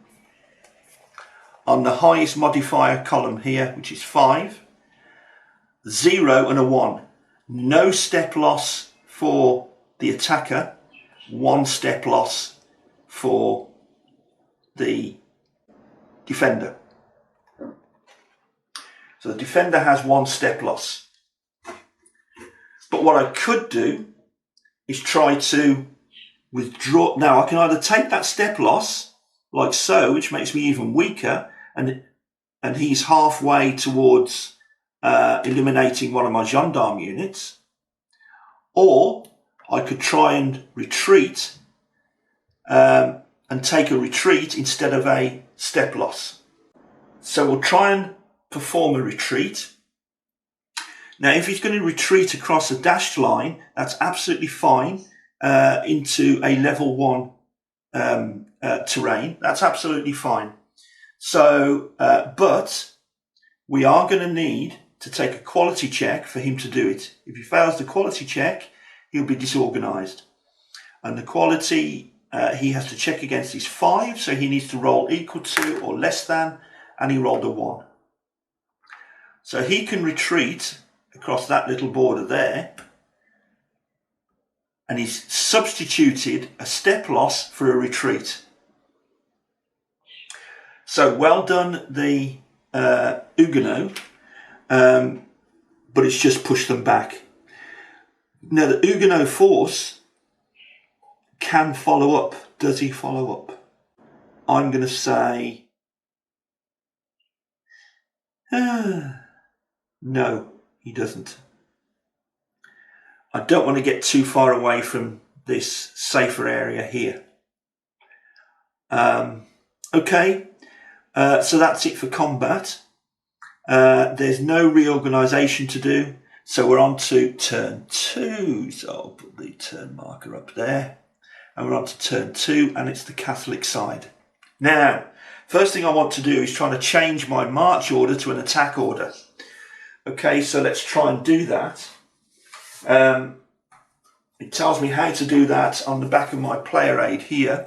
on the highest modifier column here, which is 5. 0 and a 1. No step loss for the attacker. 1 step loss for the defender. So the defender has 1 step loss. But what I could do is try to withdraw. Now I can either take that step loss like so, which makes me even weaker, and he's halfway towards eliminating one of my gendarme units, or I could try and retreat and take a retreat instead of a step loss. So we'll try and perform a retreat. Now if he's going to retreat across a dashed line, that's absolutely fine, into a level 1 terrain. That's absolutely fine. So, but we are going to need to take a quality check for him to do it. If he fails the quality check, he'll be disorganised. And the quality he has to check against is 5, so he needs to roll equal to or less than, and he rolled a 1. So he can retreat across that little border there, and he's substituted a step loss for a retreat. So well done, the Huguenot, but it's just pushed them back. Now the Huguenot force can follow up. Does he follow up? I'm going to say no, he doesn't. I don't want to get too far away from this safer area here. Okay, so that's it for combat. There's no reorganisation to do, so we're on to turn 2. So I'll put the turn marker up there, and we're on to turn 2, and it's the Catholic side. Now, first thing I want to do is try to change my march order to an attack order. Okay, so let's try and do that. It tells me how to do that on the back of my player aid here.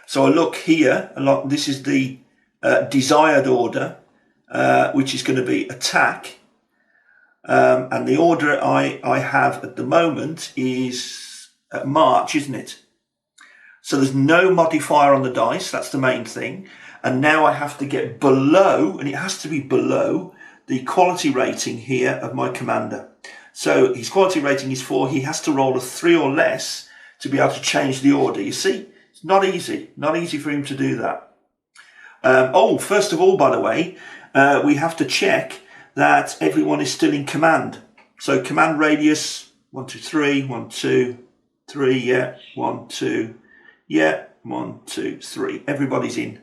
So I look here, this is the desired order, which is going to be attack. And the order I have at the moment is march, isn't it? So there's no modifier on the dice, that's the main thing. And now I have to get below, and it has to be below, the quality rating here of my commander. So his quality rating is 4. He has to roll a 3 or less to be able to change the order. You see, it's not easy for him to do that. First of all, by the way, we have to check that everyone is still in command. So command radius, 1, 2, 3, 1, 2, 3, yeah, 1, 2, yeah, 1, 2, 3. Everybody's in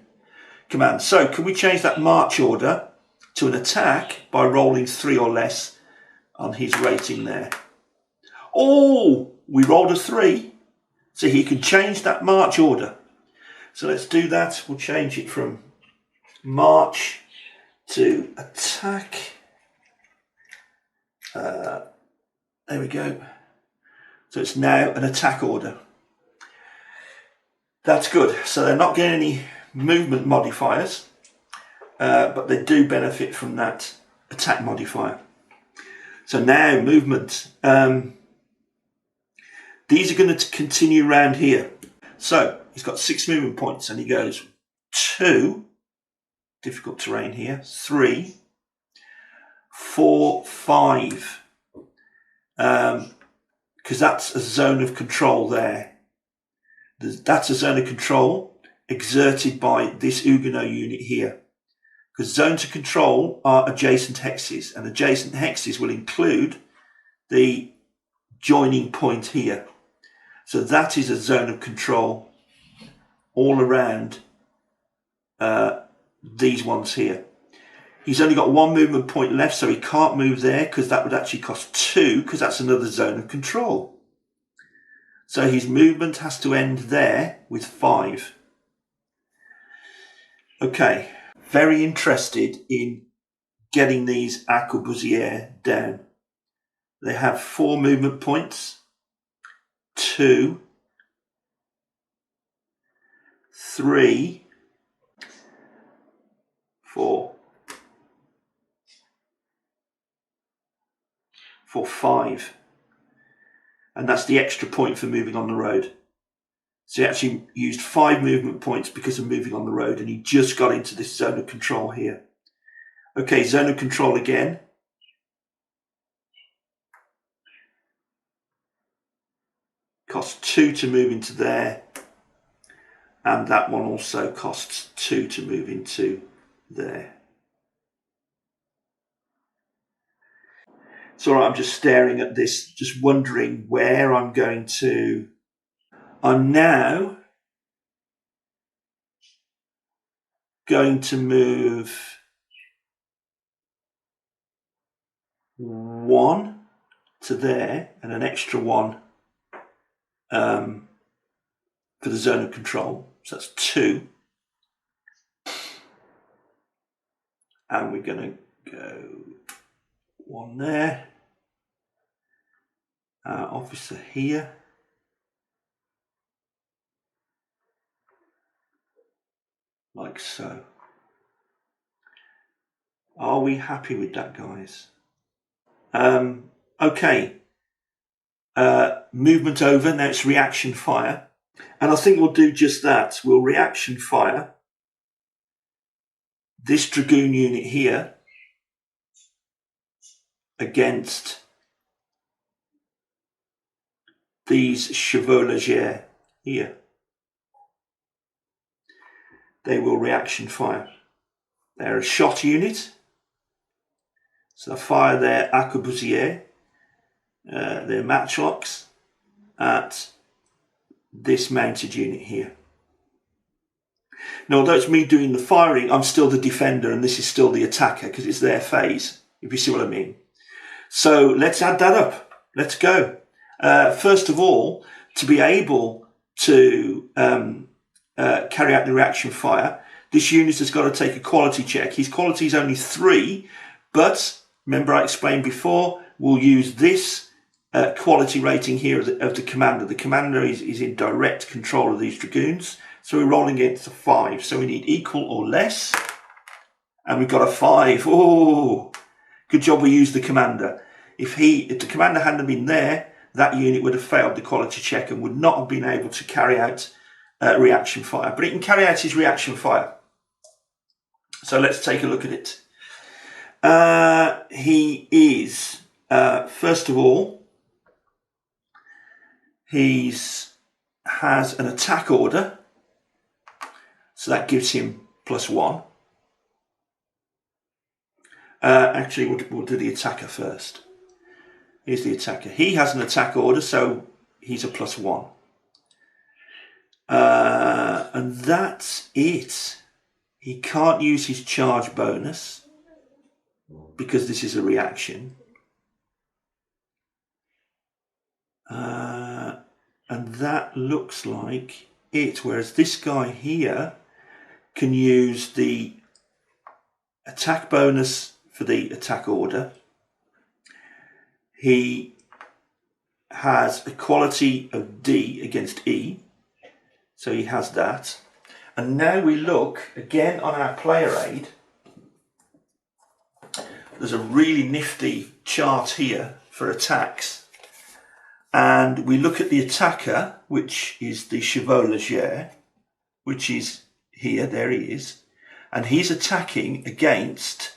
command. So can we change that march order to an attack by rolling 3 or less on his rating there? Oh, we rolled a 3, so he can change that march order. So let's do that. We'll change it from march to attack. There we go. So it's now an attack order. That's good. So they're not getting any movement modifiers, but they do benefit from that attack modifier. So now movement. These are going to continue around here. So he's got 6 movement points and he goes 2, difficult terrain here, 3, 4, 5, because that's a zone of control there. That's a zone of control exerted by this Huguenot unit here. Because zones of control are adjacent hexes, and adjacent hexes will include the joining point here. So that is a zone of control all around these ones here. He's only got 1 movement point left, so he can't move there because that would actually cost 2, because that's another zone of control. So his movement has to end there with 5. Okay, very interested in getting these arquebusiers down. They have 4 movement points, 2, 3, 4, 5. And that's the extra point for moving on the road. So he actually used 5 movement points because of moving on the road, and he just got into this zone of control here. Okay, zone of control again. Costs 2 to move into there. And that one also costs 2 to move into there. It's all right, I'm just staring at this, just wondering where I'm going to... I'm now going to move 1 to there and an extra 1 for the zone of control. So that's 2. And we're going to go 1 there. Officer here. Like so. Are we happy with that, guys? Okay. Movement over. Now it's reaction fire. And I think we'll do just that. We'll reaction fire this Dragoon unit here against these chevaux légers here. They will reaction fire. They're a shot unit. So they fire their arquebusiers, their matchlocks at this mounted unit here. Now, although it's me doing the firing, I'm still the defender and this is still the attacker because it's their phase, if you see what I mean. So let's add that up. Let's go. First of all, to be able to carry out the reaction fire, this unit has got to take a quality check. His quality is only 3, but remember I explained before, we'll use this quality rating here of the commander. The commander is in direct control of these Dragoons. So we're rolling against a 5. So we need equal or less. And we've got a 5. Oh, good job we used the commander. If the commander hadn't been there, that unit would have failed the quality check and would not have been able to carry out reaction fire. But it can carry out his reaction fire. So let's take a look at it. He is, first of all, has an attack order. So that gives him +1. Actually, we'll do the attacker first. Here's the attacker. He has an attack order, so he's a +1. And that's it. He can't use his charge bonus because this is a reaction. And that looks like it. Whereas this guy here can use the attack bonus for the attack order. He has a quality of D against E. So he has that. And now we look again on our player aid. There's a really nifty chart here for attacks. And we look at the attacker, which is the Chevaux Léger, which is here, there he is. And he's attacking against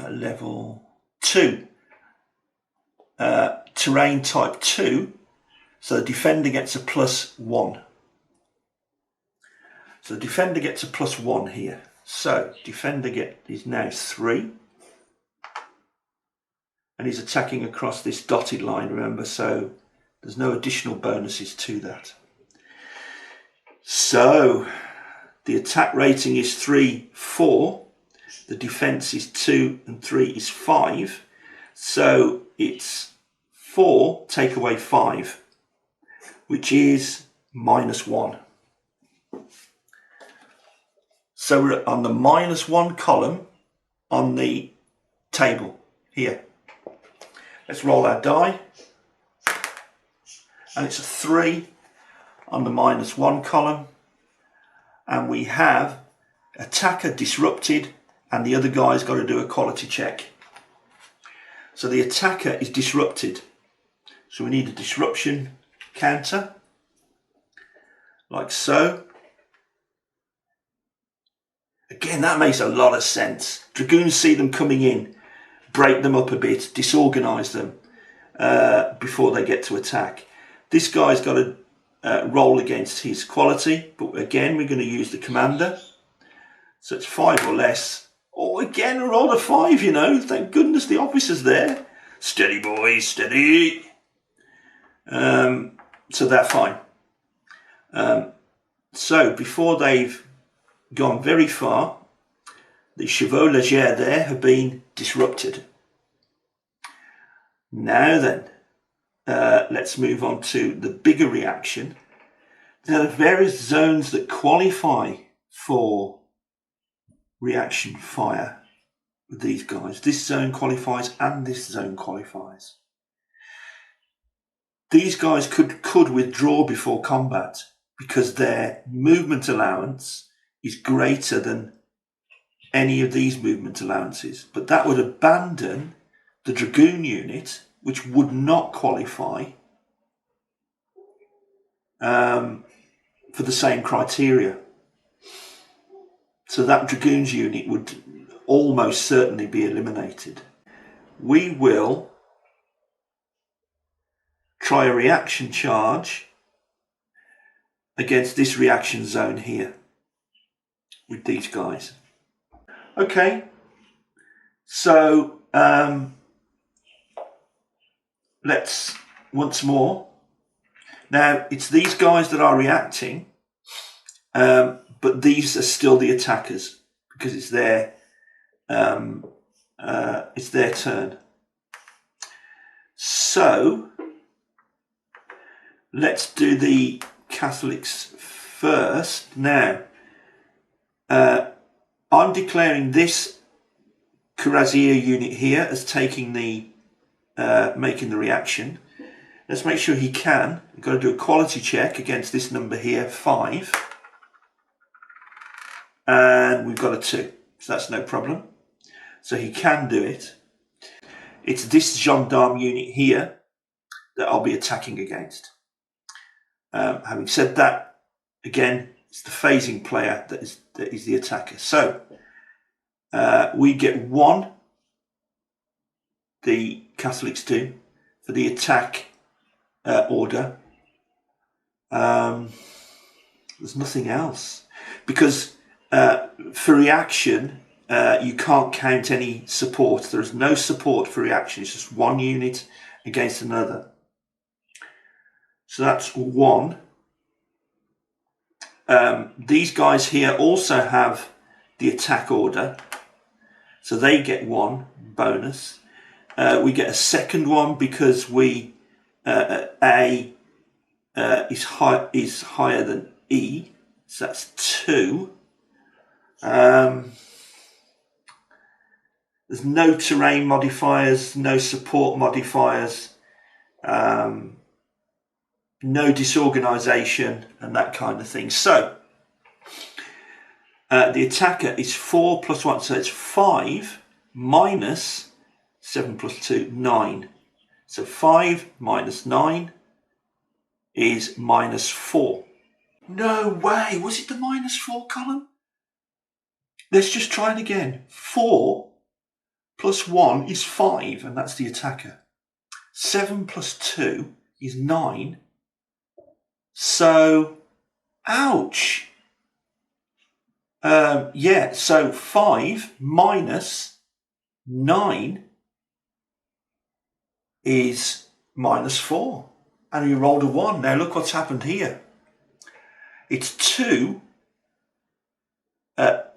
level 2, terrain type 2. So the defender gets a +1. So the defender gets a +1 here. So defender is now 3. And he's attacking across this dotted line, remember, so there's no additional bonuses to that. So the attack rating is 3, 4. The defense is 2 and 3 is 5. So it's 4 take away 5, which is -1. So we're on the -1 column on the table here. Let's roll our die. And it's a 3 on the -1 column. And we have attacker disrupted and the other guy's got to do a quality check. So the attacker is disrupted. So we need a disruption counter, like so. Again, that makes a lot of sense. Dragoons see them coming in, break them up a bit, disorganise them before they get to attack. This guy's got to roll against his quality, but again, we're going to use the commander. So it's 5 or less. Oh, again, roll a 5, you know. Thank goodness the officer's there. Steady, boys, steady. So they're fine. So before they've gone very far, the Chevaux Léger there have been disrupted. Now then, let's move on to the bigger reaction. There are various zones that qualify for reaction fire with these guys. This zone qualifies and this zone qualifies. These guys could withdraw before combat because their movement allowance is greater than any of these movement allowances, but that would abandon the Dragoon unit, which would not qualify for the same criteria. So that Dragoons unit would almost certainly be eliminated. We will try a reaction charge against this reaction zone here with these guys. Okay, so let's once more. Now it's these guys that are reacting, but these are still the attackers because it's their turn. So let's do the Catholics first. Now, I'm declaring this Cuirassier unit here as taking the making the reaction. Let's make sure he can. We've got to do a quality check against this number here, 5. And we've got a 2, so that's no problem. So he can do it. It's this gendarme unit here that I'll be attacking against. Having said that, again, it's the phasing player that is the attacker. So we get 1, the Catholics do, for the attack order. There's nothing else. Because for reaction, you can't count any support. There's no support for reaction. It's just one unit against another. So that's one. These guys here also have the attack order. So they get one bonus. We get a second one because we A is higher than E. So that's 2. There's no terrain modifiers, no support modifiers, no disorganization and that kind of thing. So the attacker is 4 plus 1, so it's 5 minus 7 plus 2, 9. So 5 minus 9 is minus 4. No way, was it the minus 4 column? Let's just try it again. 4 plus 1 is 5, and that's the attacker. 7 plus 2 is 9. So, ouch. Yeah, so 5 minus 9 is minus 4. And you rolled a 1. Now look what's happened here. It's 2.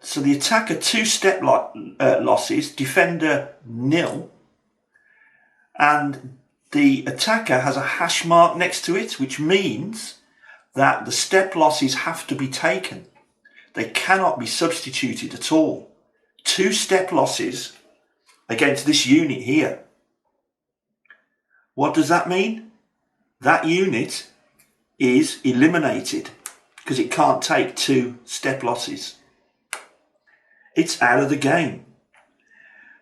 So the attacker 2 step losses, defender 0. And the attacker has a hash mark next to it, which means that the step losses have to be taken. They cannot be substituted at all. 2 step losses against this unit here. What does that mean? That unit is eliminated because it can't take 2 step losses. It's out of the game.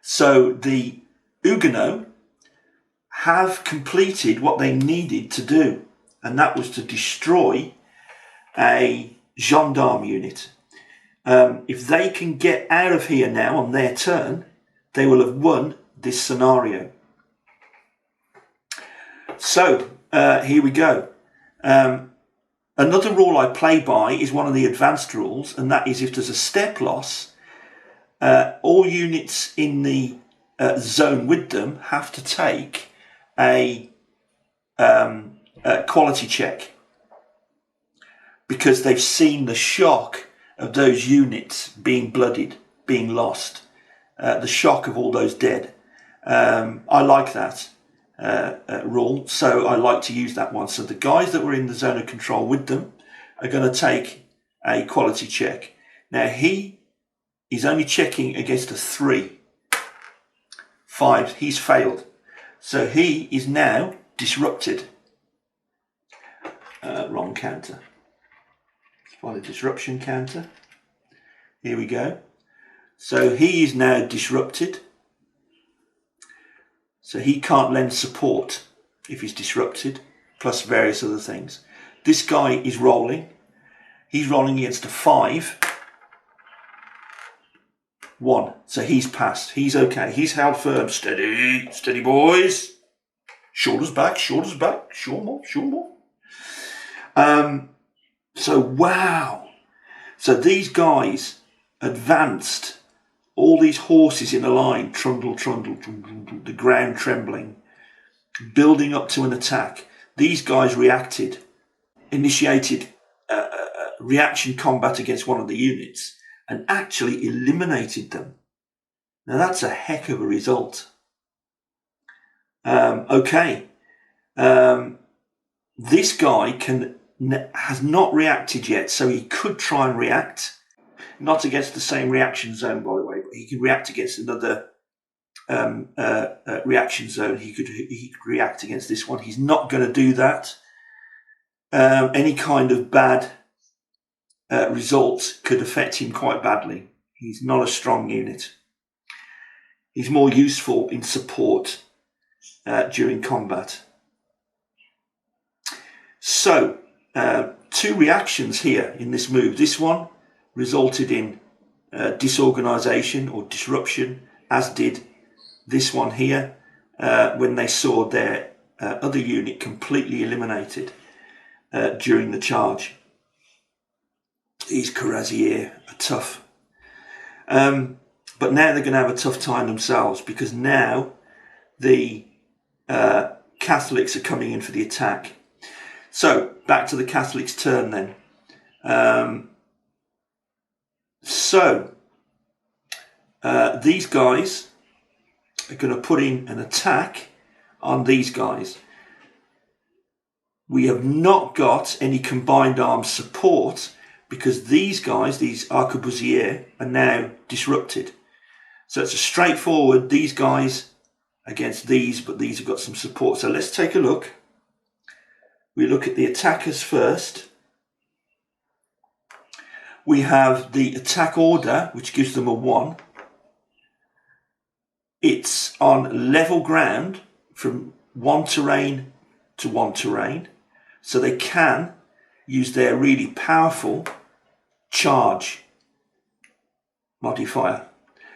So the Huguenots have completed what they needed to do, and that was to destroy a gendarme unit. If they can get out of here now on their turn, they will have won this scenario. So here we go. Another rule I play by is one of the advanced rules, and that is if there's a step loss, all units in the zone with them have to take a quality check, because they've seen the shock of those units being bloodied, being lost, the shock of all those dead. I like that rule, so I like to use that one. So the guys that were in the zone of control with them are going to take a quality check. Now he is only checking against a 3. 5, he's failed. So he is now disrupted. Wrong counter. Find a disruption counter. Here we go. So he is now disrupted. So he can't lend support if he's disrupted, plus various other things. This guy is rolling. He's rolling against a 5. 1. So he's passed. He's okay. He's held firm. Steady. Steady, boys. Shoulders back. Shoulders back. Show more. Show more. So, wow. So these guys advanced. All these horses in a line. Trundle, trundle, trundle. The ground trembling. Building up to an attack. These guys reacted. Initiated reaction combat against one of the units. And actually eliminated them. Now that's a heck of a result. Okay. This guy has not reacted yet, so he could try and react. Not against the same reaction zone, by the way, but he can react against another reaction zone. He could react against this one. He's not going to do that. Any kind of bad result could affect him quite badly. He's not a strong unit. He's more useful in support during combat. So, 2 reactions here in this move. This one resulted in disorganization or disruption, as did this one here, when they saw their other unit completely eliminated during the charge. these Cuirassiers are tough. But now they're going to have a tough time themselves, because now the Catholics are coming in for the attack. So back to the Catholics' turn then. These guys are going to put in an attack on these guys. We have not got any combined arms support, because these guys, these arquebusiers, are now disrupted. So it's a straightforward, these guys against these, but these have got some support. So let's take a look. We look at the attackers first. We have the attack order, which gives them a 1. It's on level ground from one terrain to one terrain. So they can use their really powerful charge modifier.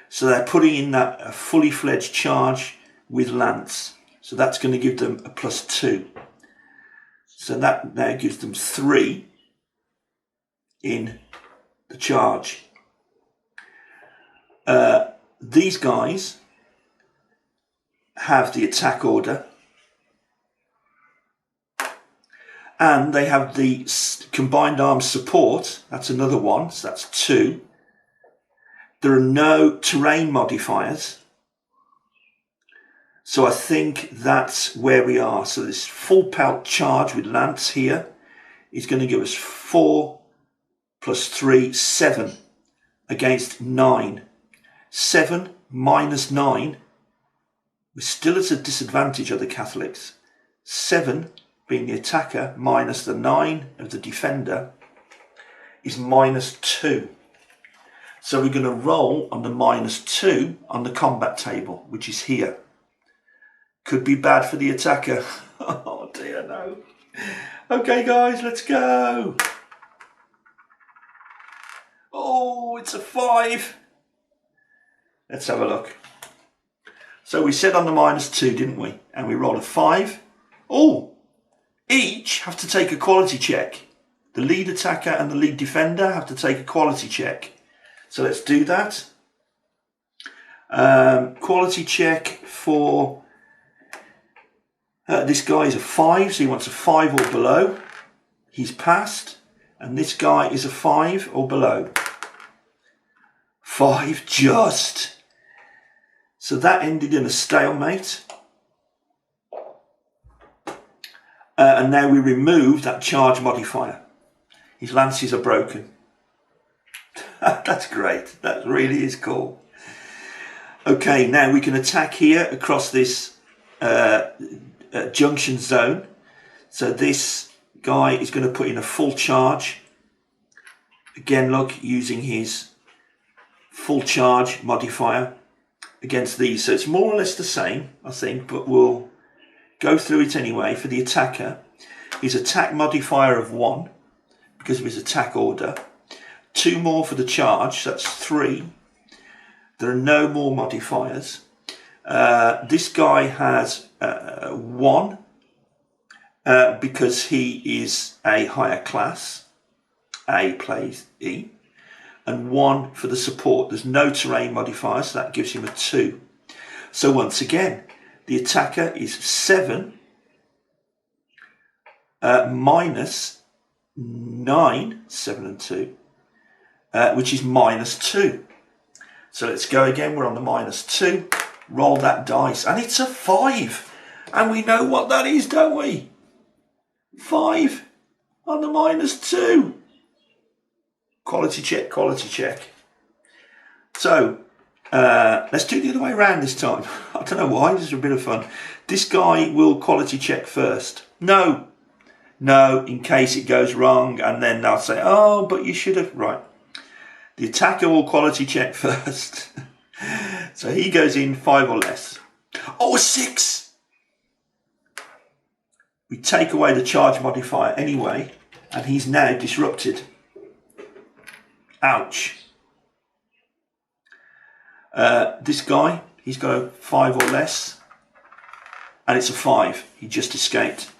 So they're putting in that a fully fledged charge with lance. So that's going to give them a +2. So that now gives them 3 in the charge. These guys have the attack order, and they have the combined arms support. That's another 1, so that's 2. There are no terrain modifiers, so I think that's where we are. So this full pelt charge with lance here is going to give us 4 + 3, 7 against 9. 7 minus 9, we're still at a disadvantage of the Catholics. 7 being the attacker minus the 9 of the defender is -2. So we're going to roll on the -2 on the combat table, which is here. Could be bad for the attacker. Oh dear, no. Okay guys, let's go. Oh, it's a 5. Let's have a look. So we said on the -2, didn't we? And we rolled a 5. Oh, each have to take a quality check. The lead attacker and the lead defender have to take a quality check. So let's do that. Quality check for this guy is a 5, so he wants a 5 or below. He's passed. And this guy is a 5 or below. 5 just. So that ended in a stalemate. And now we remove that charge modifier. His lances are broken. That's great. That really is cool. Okay, now we can attack here across this junction zone. So this guy is going to put in a full charge. Again, look, using his full charge modifier against these. So it's more or less the same, I think, but we'll go through it anyway. For the attacker, his attack modifier of 1 because of his attack order. 2 more for the charge, so that's 3. There are no more modifiers. This guy has 1 because he is a higher class. A plays E. And 1 for the support. There's no terrain modifier, so that gives him a 2. So once again, the attacker is 7 minus 9, 7 and 2, which is -2. So let's go again. We're on the -2. Roll that dice, and it's a 5. And we know what that is, don't we? 5 on the -2. Quality check, quality check. So let's do it the other way around this time. I don't know why, this is a bit of fun. This guy will quality check first. No, in case it goes wrong, and then they'll say, oh, but you should have, right. The attacker will quality check first. So he goes in 5 or less. Oh, a 6! We take away the charge modifier anyway, and he's now disrupted. Ouch. This guy, he's got a 5 or less, and it's a 5. He just escaped.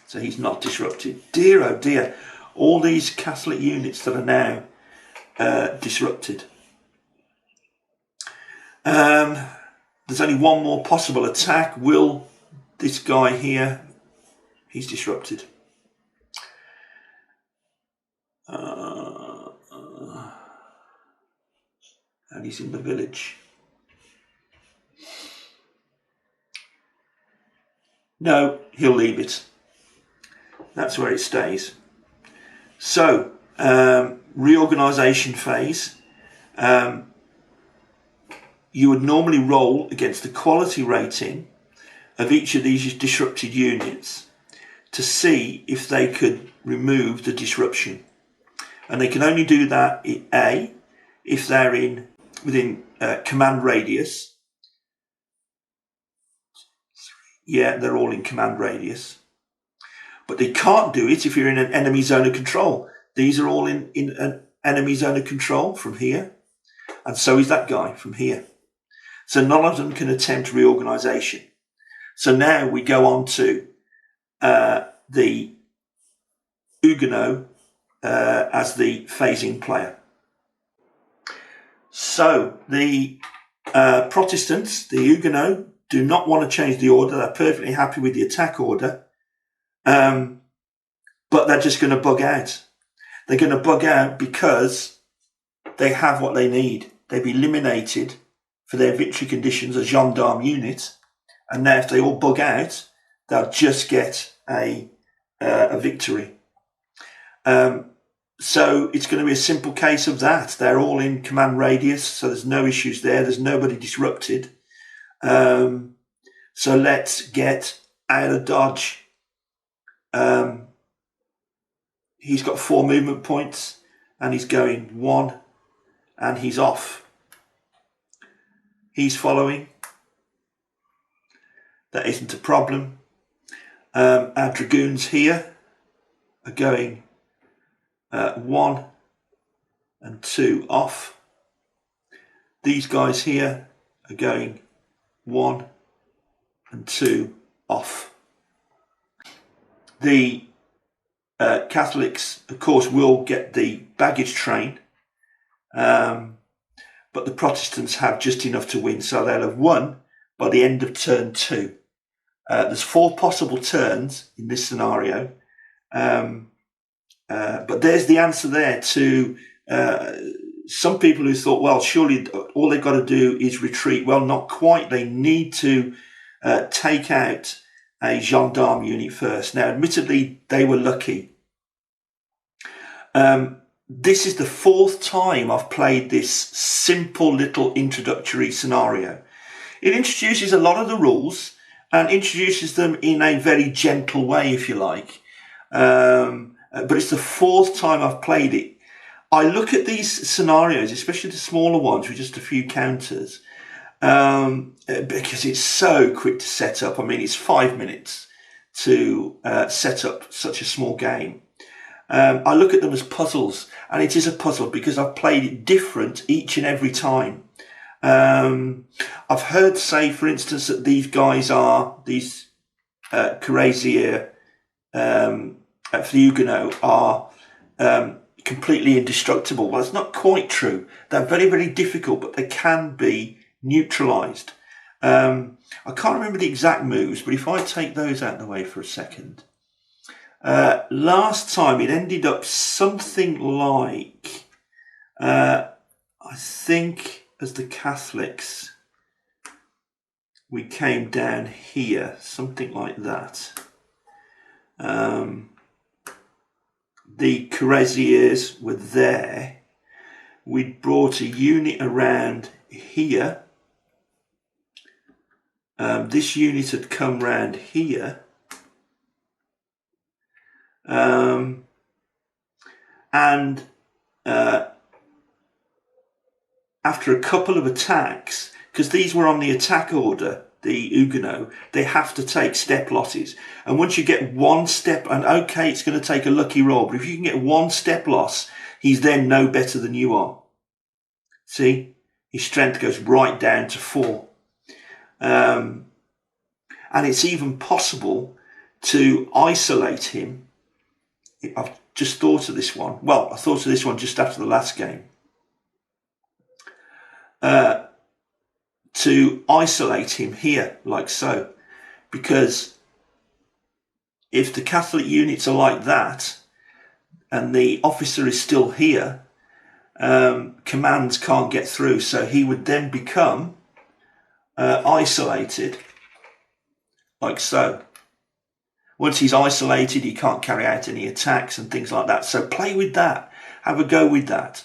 So he's not disrupted. Dear, oh dear. all these Catholic units that are now disrupted. There's only one more possible attack. Will this guy here, he's disrupted. And he's in the village. No, he'll leave it. That's where it stays. So, reorganization phase. You would normally roll against the quality rating of each of these disrupted units to see if they could remove the disruption. And they can only do that in A, if they're within command radius. Yeah, they're all in command radius. But they can't do it if you're in an enemy zone of control. These are all in an enemy zone of control from here. And so is that guy from here. So none of them can attempt reorganization. So now we go on to the Huguenot as the phasing player. So the Protestants, the Huguenot, do not want to change the order. They're perfectly happy with the attack order. But they're just going to bug out. They're going to bug out because they have what they need. They've eliminated for their victory conditions a gendarme unit. And now if they all bug out, they'll just get a victory. So it's going to be a simple case of that. They're all in command radius, so there's no issues there. There's nobody disrupted. So let's get out of dodge. He's got 4 movement points and he's going 1 and he's off. He's following. That isn't a problem. Our Dragoons here are going 1 and 2 off. These guys here are going 1 and 2 off. The Catholics, of course, will get the baggage train, but the Protestants have just enough to win, so they'll have won by the end of turn 2. There's 4 possible turns in this scenario, but there's the answer there to some people who thought, well, surely all they've got to do is retreat. Well, not quite. They need to take out a gendarme unit first. Now, admittedly, they were lucky. This is the 4th time I've played this simple little introductory scenario. It introduces a lot of the rules and introduces them in a very gentle way, if you like. But it's the 4th time I've played it. I look at these scenarios, especially the smaller ones with just a few counters, because it's so quick to set up. I mean, it's 5 minutes to set up such a small game. I look at them as puzzles, and it is a puzzle because I've played it different each and every time. I've heard say, for instance, that these guys are, these Cuirassiers for the Huguenot are completely indestructible. Well, it's not quite true. They're very, very difficult, but they can be neutralised. I can't remember the exact moves, but if I take those out of the way for a second. Last time it ended up something like, I think as the Catholics, we came down here, something like that. The Cuirassiers were there. We'd brought a unit around here. This unit had come round here. And after a couple of attacks, because these were on the attack order, the Huguenot, they have to take step losses. And once you get 1 step, and okay, it's going to take a lucky roll, but if you can get 1 step loss, he's then no better than you are. See? His strength goes right down to 4. And it's even possible to isolate him. just thought of this one. Well, I thought of this one just after the last game. To isolate him here, like so. Because if the Catholic units are like that, and the officer is still here, commands can't get through. So he would then become isolated, like so. Once he's isolated, he can't carry out any attacks and things like that. So play with that. Have a go with that.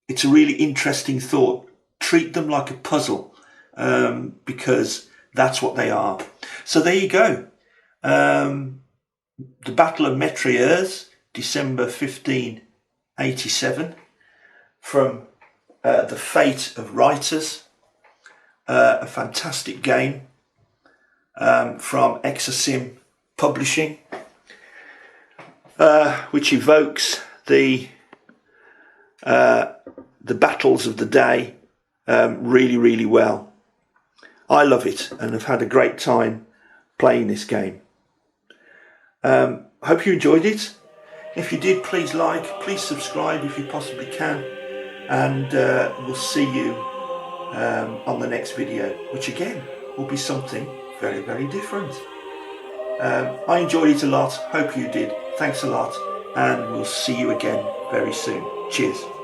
It's a really interesting thought. Treat them like a puzzle, because that's what they are. So there you go. The Battle of Metriers, December 1587, from The Fate of Reiters, a fantastic game from Hexasim Publishing, which evokes the battles of the day really, really well. I love it and have had a great time playing this game. Hope you enjoyed it. If you did, please like, please subscribe if you possibly can, and we'll see you on the next video, which again will be something very, very different. I enjoyed it a lot. Hope you did. Thanks a lot, and we'll see you again very soon. Cheers.